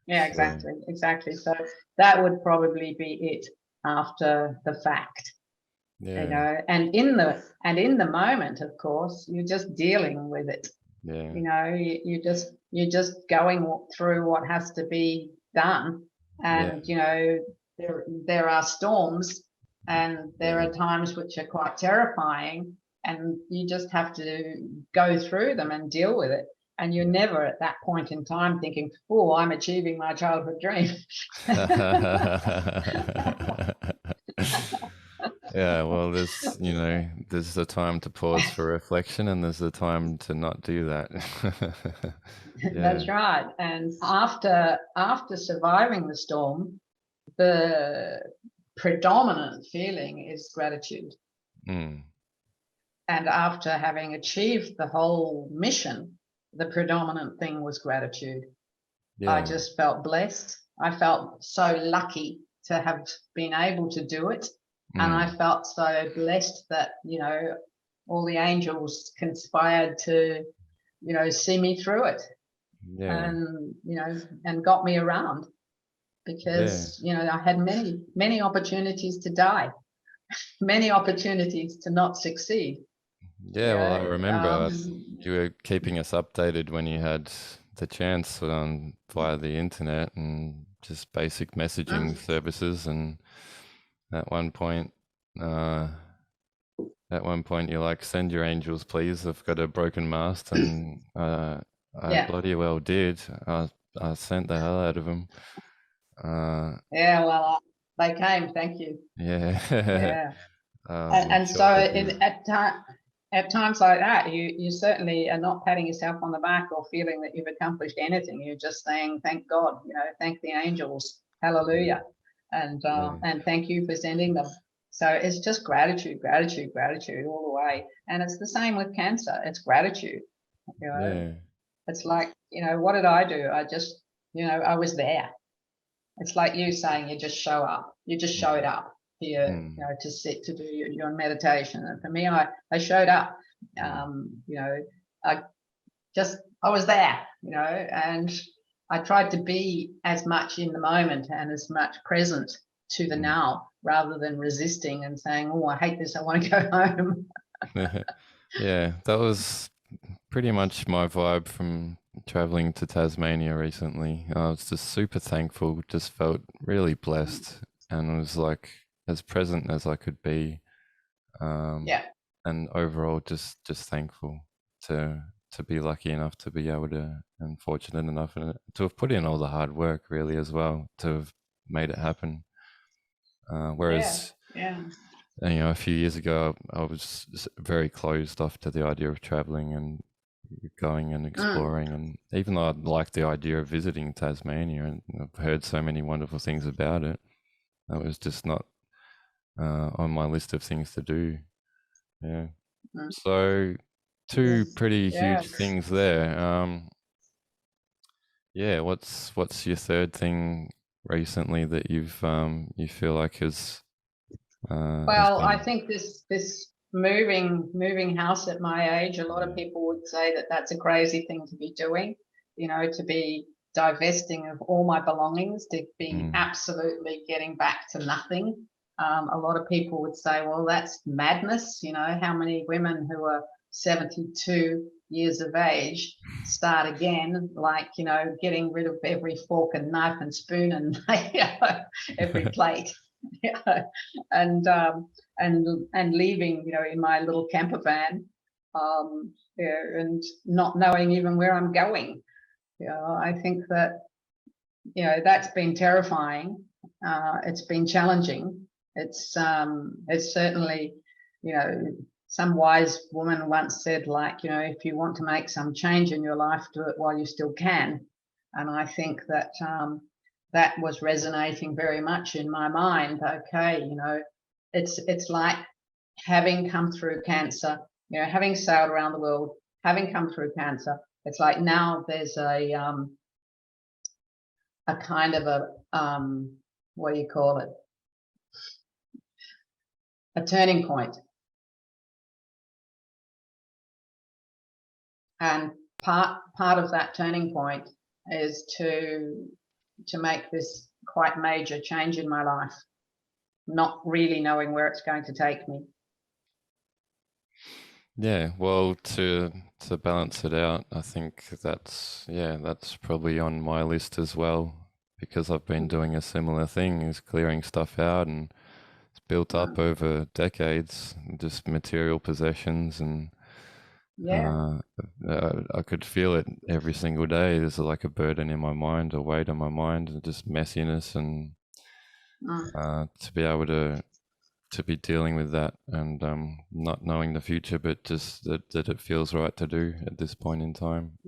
Exactly. So that would probably be it after the fact. And in the moment, of course, you're just dealing with it. You're just going through what has to be done, and there are storms, and there are times which are quite terrifying, and you just have to go through them and deal with it. And you're never at that point in time thinking, oh, I'm achieving my childhood dream. Yeah, well, there's a time to pause for reflection, and there's a time to not do that. That's right. And after surviving the storm, the predominant feeling is gratitude. And after having achieved the whole mission, the predominant thing was gratitude. I just felt blessed. I felt so lucky to have been able to do it. And I felt so blessed that, all the angels conspired to, see me through it. And, and got me around, because, I had many opportunities to die, many opportunities to not succeed. Well, I remember you were keeping us updated when you had the chance via the internet and just basic messaging services. And at one point you're like, send your angels, please. I've got a broken mast. And I bloody well did. I sent the hell out of them. Well, they came. Thank you. And so at times like that, you certainly are not patting yourself on the back or feeling that you've accomplished anything. You're just saying, thank God, thank the angels, hallelujah, and thank you for sending them. So it's just gratitude all the way. And it's the same with cancer. It's gratitude. It's like, what did I do? I just, I was there. It's like you saying you just show up. You just showed up here, to sit, to do your meditation. And for me, I showed up. I was there, and I tried to be as much in the moment and as much present to the now, rather than resisting and saying, oh, I hate this, I want to go home. That was pretty much my vibe from traveling to Tasmania recently. I was just super thankful, just felt really blessed, and was like as present as I could be. And overall just thankful to be lucky enough to be able to, and fortunate enough to have put in all the hard work really as well, to have made it happen. Whereas a few years ago I was very closed off to the idea of traveling and going and exploring. And even though I like the idea of visiting Tasmania, and I've heard so many wonderful things about it, that was just not on my list of things to do. So two pretty huge things there. What's your third thing recently that you've you feel like has I think this moving house at my age, a lot of people would say that that's a crazy thing to be doing, to be divesting of all my belongings, to be absolutely getting back to nothing. a lot of people would say, well, that's madness. You know, how many women who are 72 years of age start again, like, you know, getting rid of every fork and knife and spoon and you know, every plate, you know, and leaving, you know, in my little camper van, yeah, and not knowing even where I'm going. You know, I think that, you know, that's been terrifying. It's been challenging. It's certainly, you know, some wise woman once said, like, you know, if you want to make some change in your life, do it while you still can. And I think that that was resonating very much in my mind. Okay, you know, it's like having come through cancer, you know, having sailed around the world, having come through cancer. It's like now there's a kind of a what do you call it? A turning point. And part of that turning point is to make this quite major change in my life, not really knowing where it's going to take me. Yeah, well, to balance it out, I think that's probably on my list as well, because I've been doing a similar thing, is clearing stuff out, and it's built up over decades, just material possessions, and Yeah. I could feel it every single day. There's like a burden in my mind, a weight on my mind, and just messiness, and to be able to be dealing with that, and not knowing the future, but just that it feels right to do at this point in time.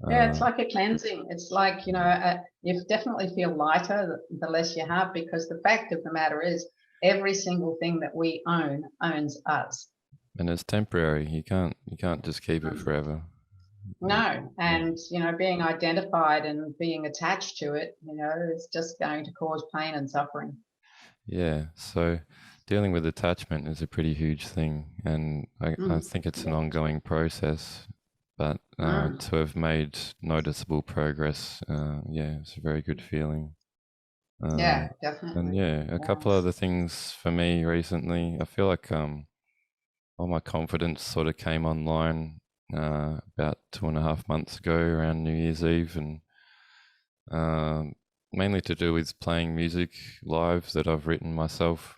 Yeah, it's like a cleansing. It's like, you know, you definitely feel lighter the less you have, because the fact of the matter is every single thing that we own owns us. And it's temporary. You can't just keep it forever. No, and you know, being identified and being attached to it, you know, is just going to cause pain and suffering. Yeah, so dealing with attachment is a pretty huge thing, and I think it's an ongoing process, but to have made noticeable progress, yeah, it's a very good feeling. Yeah, And definitely. yeah, a couple other things for me recently. I feel like all my confidence sort of came online about 2.5 months ago around New Year's Eve, and mainly to do with playing music live that I've written myself.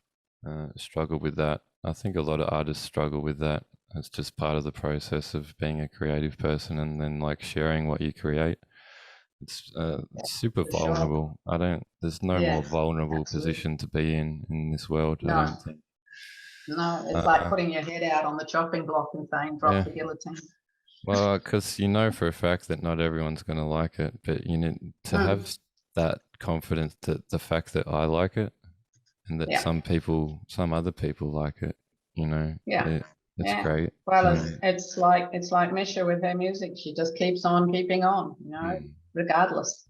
Struggle with that. I think a lot of artists struggle with that. It's just part of the process of being a creative person, and then like sharing what you create. It's super vulnerable. There's no more vulnerable position to be in this world, I don't think. No, it's like putting your head out on the chopping block and saying, drop the guillotine. Well, because you know for a fact that not everyone's going to like it, but you need to have that confidence that the fact that I like it, and that some other people like it, you know, it's great. Well, it's like Misha with her music. She just keeps on keeping on, you know, regardless.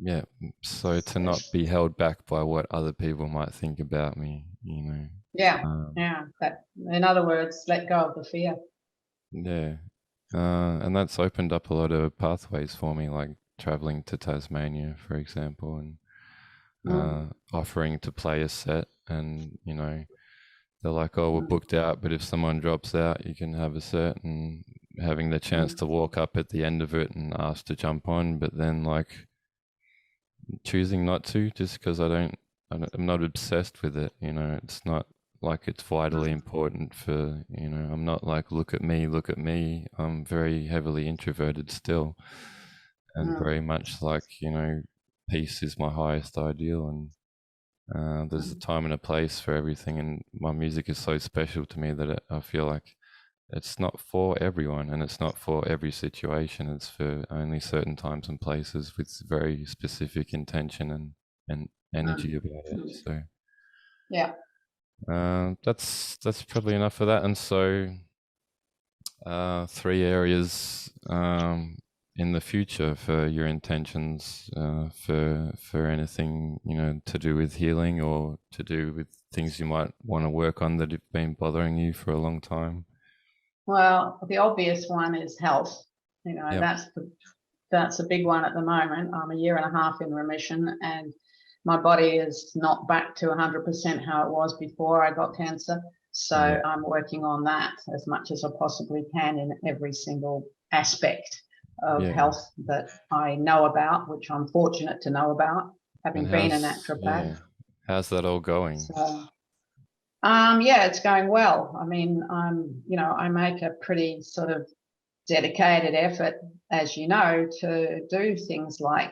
Yeah. So to not be held back by what other people might think about me, you know. That, in other words, let go of the fear. Yeah. And that's opened up a lot of pathways for me, like traveling to Tasmania, for example, and offering to play a set. And, you know, they're like, oh, we're booked out, but if someone drops out, you can have a set, and having the chance to walk up at the end of it and ask to jump on, but then like choosing not to, just because I'm not obsessed with it, you know. It's not like it's vitally important for, you know, I'm not like, look at me. I'm very heavily introverted still, and very much like, you know, peace is my highest ideal, and there's a time and a place for everything, and my music is so special to me that I feel like it's not for everyone, and it's not for every situation. It's for only certain times and places with very specific intention and energy about it. So that's probably enough for that. And so 3 areas in the future for your intentions, for anything, you know, to do with healing or to do with things you might want to work on that have been bothering you for a long time. Well, the obvious one is health. You know, that's a big one at the moment. I'm 1.5 years in remission, and my body is not back to 100% how it was before I got cancer. So I'm working on that as much as I possibly can in every single aspect of health that I know about, which I'm fortunate to know about, having been a naturopath. How's that all going? So, yeah, it's going well. I mean, I make a pretty sort of dedicated effort, as you know, to do things like,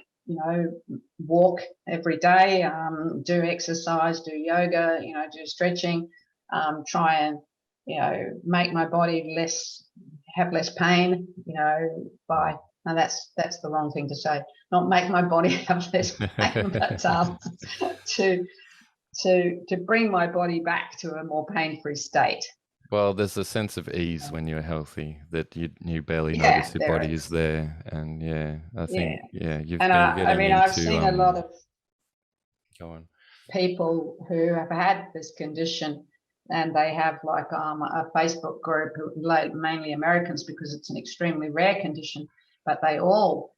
walk every day, do exercise, do yoga, do stretching, try and, make my body have less pain, now that's the wrong thing to say, not make my body have less pain, but to bring my body back to a more pain-free state. Well, there's a sense of ease when you're healthy that you barely notice your body is there, and I think you've been getting into. I've seen a lot of go on. People who have had this condition, and they have like a Facebook group, mainly Americans, because it's an extremely rare condition, but they all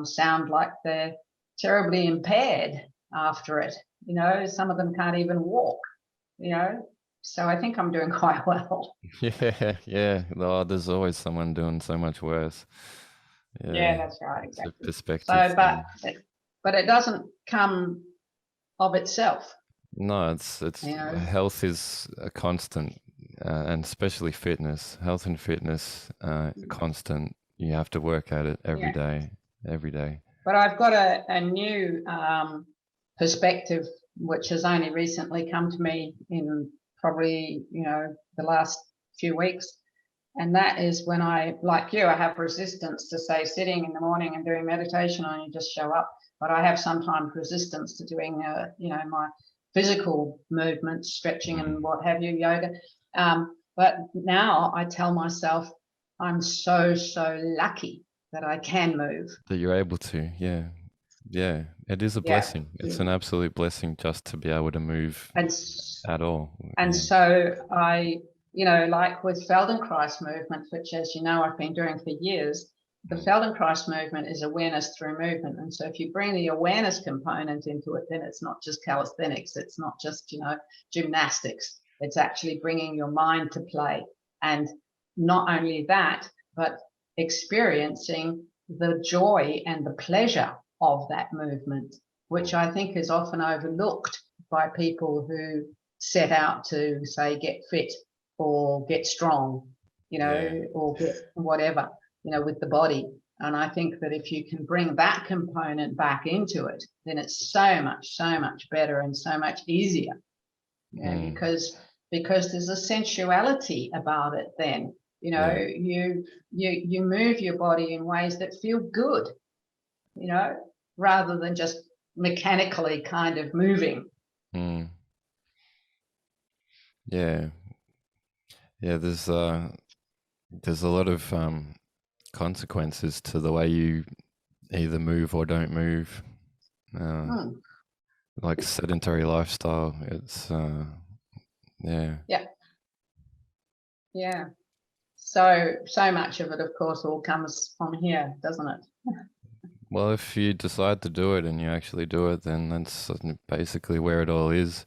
sound like they're terribly impaired after it. Some of them can't even walk. So I think I'm doing quite well. Yeah. Oh, there's always someone doing so much worse. Yeah, that's right. Exactly. It's a perspective. So, but it doesn't come of itself. No, it's health is a constant, and especially fitness. Health and fitness, constant. You have to work at it every day. But I've got a new perspective, which has only recently come to me in probably the last few weeks, and that is when I, like you, I have resistance to, say, sitting in the morning and doing meditation and you just show up, but I have sometimes resistance to doing my physical movements, stretching and what have you, yoga, but now I tell myself I'm so lucky that I can move, that you're able to. It is a blessing. It's an absolute blessing just to be able to move at all. And so I, like with Feldenkrais movement, which, as you know, I've been doing for years, the Feldenkrais movement is awareness through movement. And so if you bring the awareness component into it, then it's not just calisthenics. It's not just, gymnastics. It's actually bringing your mind to play. And not only that, but experiencing the joy and the pleasure of that movement, which I think is often overlooked by people who set out to, say, get fit or get strong, or get whatever, with the body. And I think that if you can bring that component back into it, then it's so much better and so much easier. Because there's a sensuality about it then. You move your body in ways that feel good, rather than just mechanically kind of moving. There's a lot of consequences to the way you either move or don't move, like sedentary lifestyle. It's so much of it, of course, all comes from here, doesn't it? Well, if you decide to do it and you actually do it, then that's basically where it all is.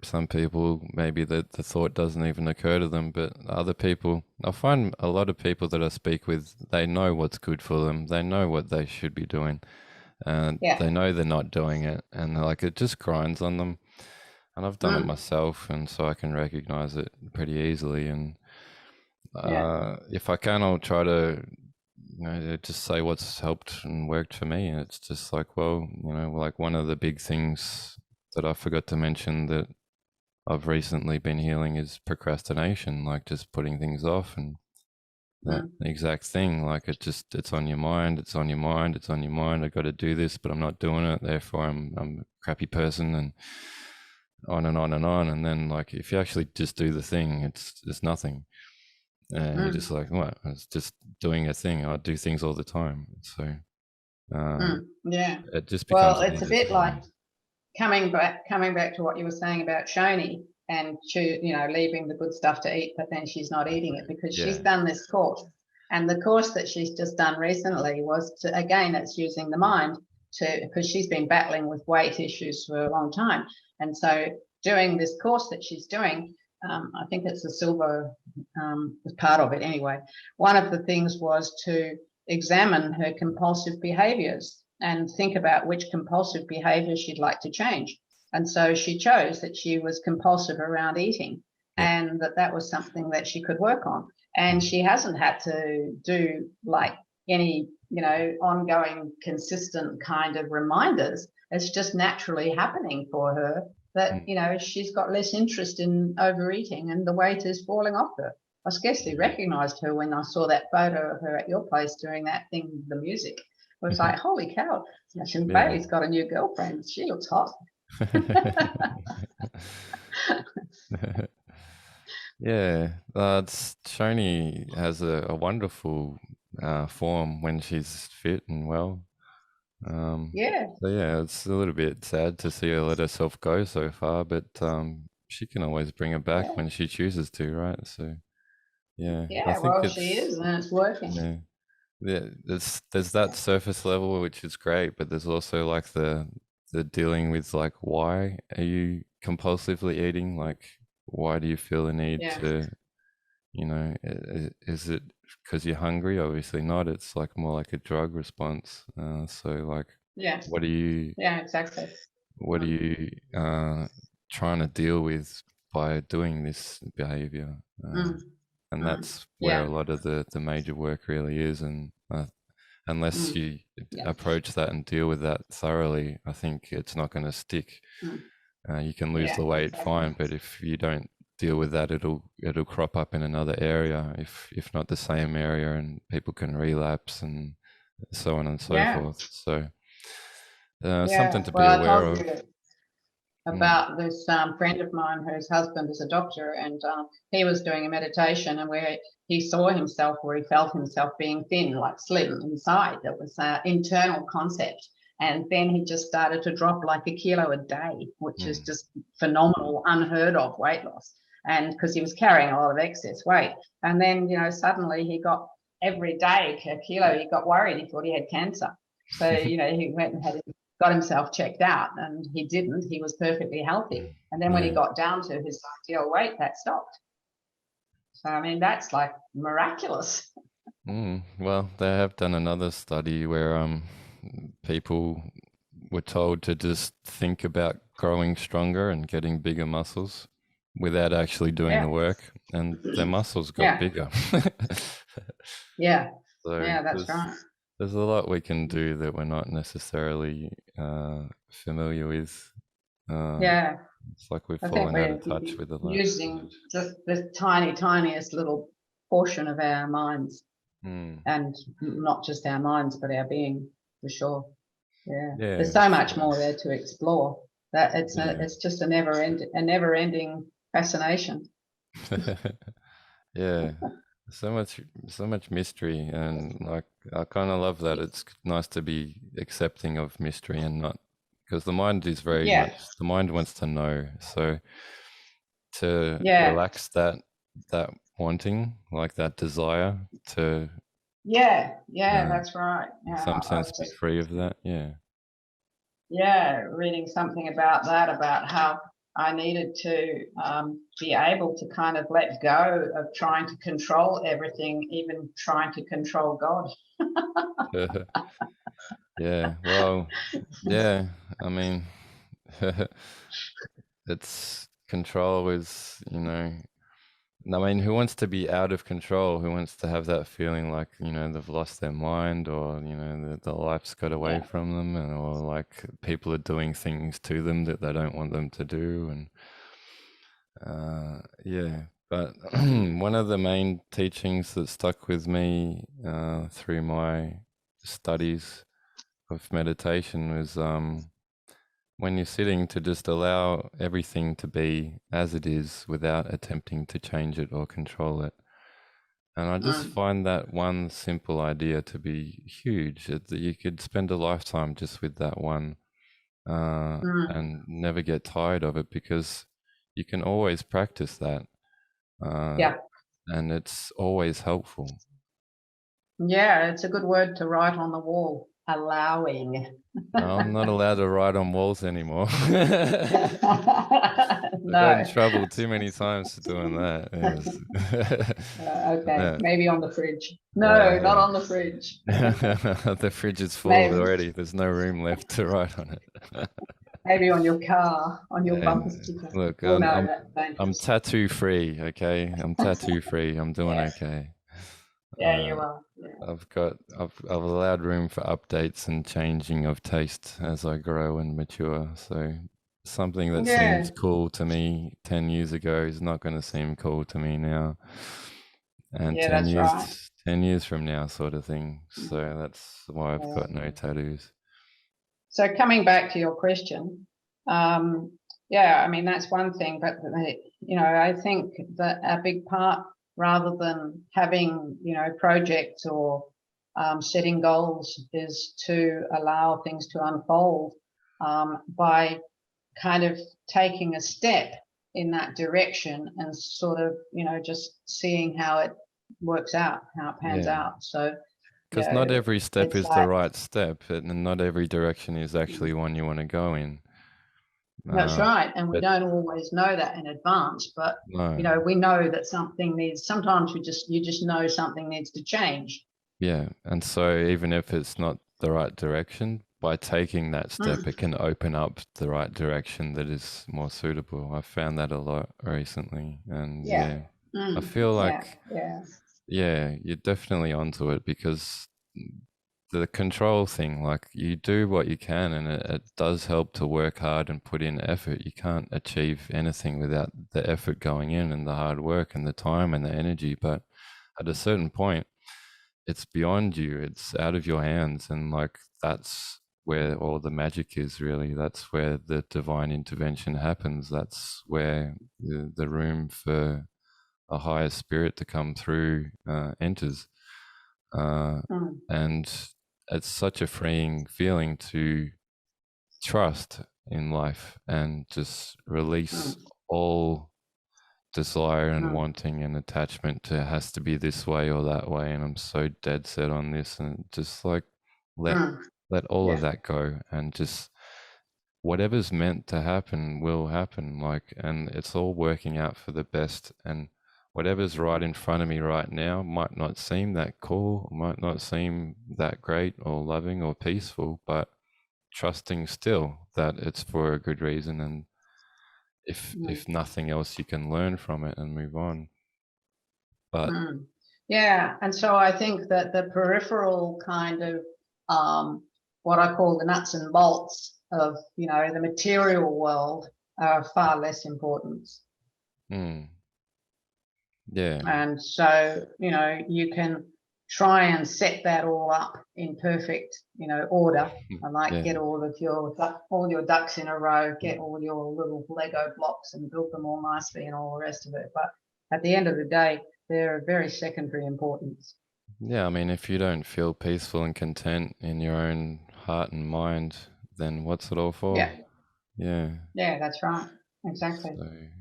Some people, maybe the thought doesn't even occur to them, but other people, I find a lot of people that I speak with, they know what's good for them. They know what they should be doing. And they know they're not doing it. And it just grinds on them. And I've done it myself, and so I can recognize it pretty easily. And if I can, I'll try to, just say what's helped and worked for me. And it's just one of the big things that I forgot to mention that I've recently been healing is procrastination, like just putting things off. And that exact thing, it's on your mind, it's on your mind, it's on your mind. I got to do this, but I'm not doing it. Therefore, I'm a crappy person, and on and on and on. And then, if you actually just do the thing, it's nothing. And you're just like, what? It's just doing a thing. I do things all the time. So, it just becomes. Well, it's a bit like coming back to what you were saying about Shoni, and leaving the good stuff to eat, but then she's not eating it because she's done this course. And the course that she's just done recently was it's using the mind, because she's been battling with weight issues for a long time. And so doing this course that she's doing, I think it's the silver was part of it anyway. One of the things was to examine her compulsive behaviors and think about which compulsive behaviors she'd like to change. And so she chose that she was compulsive around eating, and that was something that she could work on. And she hasn't had to do like any, ongoing, consistent kind of reminders. It's just naturally happening for her that, she's got less interest in overeating and the weight is falling off her. I scarcely recognized her when I saw that photo of her at your place doing that thing, the music. I was like, holy cow, Bailey's got a new girlfriend. She looks hot. Yeah, Shoni has a wonderful form when she's fit and well. So yeah, it's a little bit sad to see her let herself go so far, but she can always bring her back when she chooses to, right? So yeah, I think she is, and it's working. Yeah, there's that surface level which is great, but there's also like the dealing with like, why are you compulsively eating? Like, why do you feel the need to, is it because you're hungry? Obviously not. It's like more like a drug response. So like, what are you? Yeah, exactly. What are you trying to deal with by doing this behavior? And that's where a lot of the major work really is. And unless you approach that and deal with that thoroughly, I think it's not going to stick. You can lose the weight, fine, but if you don't deal with that, it'll crop up in another area, if not the same area, and people can relapse and so on and so forth. So something to be aware of. About this friend of mine whose husband is a doctor, and he was doing a meditation, and where he saw himself, where he felt himself being thin, like slim inside. It was an internal concept. And then he just started to drop like 1 kilo a day, which is just phenomenal, unheard of weight loss. And because he was carrying a lot of excess weight. And then, suddenly he got every day 1 kilo, he got worried, he thought he had cancer. So, he went and got himself checked out, and he didn't. He was perfectly healthy. And then when he got down to his ideal weight, that stopped. So, I mean, that's like miraculous. Well, they have done another study where people were told to just think about growing stronger and getting bigger muscles without actually doing the work, and their muscles got bigger. So that's right. There's a lot we can do that we're not necessarily familiar with. It's like we've fallen out of touch with a lot. Using just the tiniest little portion of our minds, and not just our minds, but our being, for sure. There's so much more there to explore. That it's just a never-ending fascination. So much mystery, and like I kind of love that. It's nice to be accepting of mystery and not, because the mind is very much, the mind wants to know. So to relax that wanting, like that desire to that's right. In some sense be free of that. Reading something about that, about how I needed to be able to kind of let go of trying to control everything, even trying to control God. I mean, it's control is, I mean, who wants to be out of control? Who wants to have that feeling like, they've lost their mind, or, the life's got away from them, or like people are doing things to them that they don't want them to do. And but one of the main teachings that stuck with me through my studies of meditation was when you're sitting, to just allow everything to be as it is without attempting to change it or control it. And I just find that one simple idea to be huge, that you could spend a lifetime just with that one and never get tired of it, because you can always practice that. And it's always helpful. It's a good word to write on the wall. allowing. I'm not allowed to write on walls anymore. I got in trouble too many times for doing that. Okay, Yeah. maybe on the fridge. No, not on the fridge. The fridge is full already. There's no room left to write on it. Maybe on your car, on your bumper And sticker. look, Oh, no, I'm that's dangerous. tattoo free. Okay, I'm tattoo free. I'm doing okay. Yeah, you are. Yeah. I've allowed room for updates and changing of taste as I grow and mature. So something that seems cool to me 10 years ago is not going to seem cool to me now. And Yeah, that's right. 10 years from now, sort of thing. So that's why I've got no tattoos. So coming back to your question, yeah, I mean, that's one thing, but, you know, I think that a big part, rather than having, you know, projects or setting goals, is to allow things to unfold by kind of taking a step in that direction and sort of, you know, just seeing how it works out, how it pans out. So, because not every step is the right step, and not every direction is actually one you want to go in. That's right, and we don't always know that in advance, but you know, we know that something needs. Sometimes you just know something needs to change. Yeah, and so even if it's not the right direction, by taking that step, it can open up the right direction that is more suitable. I found that a lot recently, and I feel like you're definitely onto it, because the control thing, like, you do what you can, and it does help to work hard and put in effort. You can't achieve anything without the effort going in and the hard work and the time and the energy. But at a certain point, it's beyond you, it's out of your hands, and like, that's where all the magic is, really. That's where the divine intervention happens. That's where the room for a higher spirit to come through enters. And it's such a freeing feeling to trust in life and just release all desire and wanting and attachment to it has to be this way or that way, and I'm so dead set on this, and just like let all of that go, and just whatever's meant to happen will happen, like, and it's all working out for the best. And whatever's right in front of me right now might not seem that cool, might not seem that great or loving or peaceful, but trusting still that it's for a good reason, and if nothing else, you can learn from it and move on. But yeah, and so I think that the peripheral kind of what I call the nuts and bolts of, you know, the material world are far less important. Yeah. And so, you know, you can try and set that all up in perfect, you know, order, and like get all your ducks in a row, get all your little Lego blocks and build them all nicely and all the rest of it. But at the end of the day, they're of very secondary importance. Yeah, I mean, if you don't feel peaceful and content in your own heart and mind, then what's it all for? Yeah, that's right. Exactly.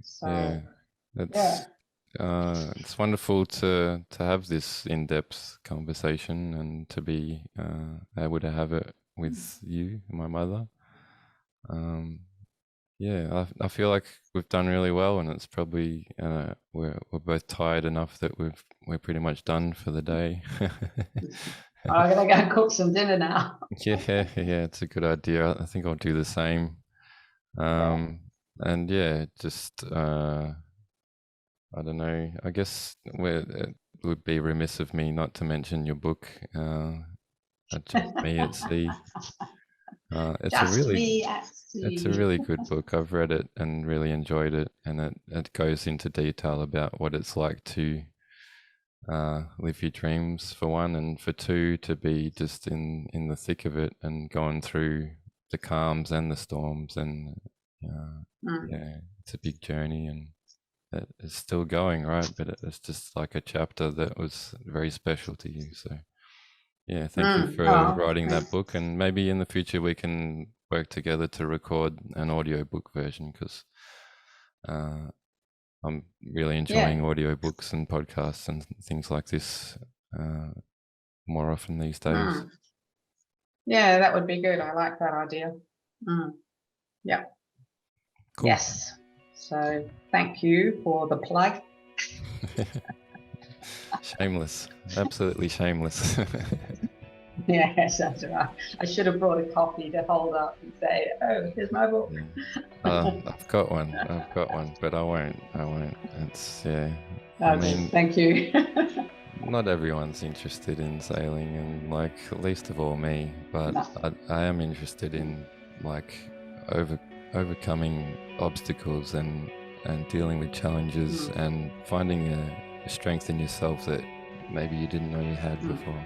So it's wonderful to have this in-depth conversation, and to be able to have it with you, my mother. I feel like we've done really well, and it's probably we're both tired enough that we're pretty much done for the day. I'm gonna go and cook some dinner now. Yeah, it's a good idea. I think I'll do the same. And just I don't know. I guess it would be remiss of me not to mention your book, Just Me at Sea. It's a really good book. I've read it and really enjoyed it, and it goes into detail about what it's like to live your dreams, for one, and for two, to be just in the thick of it and going through the calms and the storms, and it's a big journey, and it's still going, right? But it's just like a chapter that was very special to you. So thank you for writing that book, and maybe in the future we can work together to record an audiobook version, because I'm really enjoying audiobooks and podcasts and things like this more often these days. Yeah, that would be good. I like that idea. Yeah. Cool. Yes. So thank you for the plug. Shameless, absolutely shameless. Yes, that's right. I should have brought a copy to hold up and say, "Oh, here's my book." Yeah. I've got one, but I won't. It's I mean, Thank you. not everyone's interested in sailing, and like least of all me. But No. I am interested in like overcoming obstacles and dealing with challenges and finding a strength in yourself that maybe you didn't know you had before.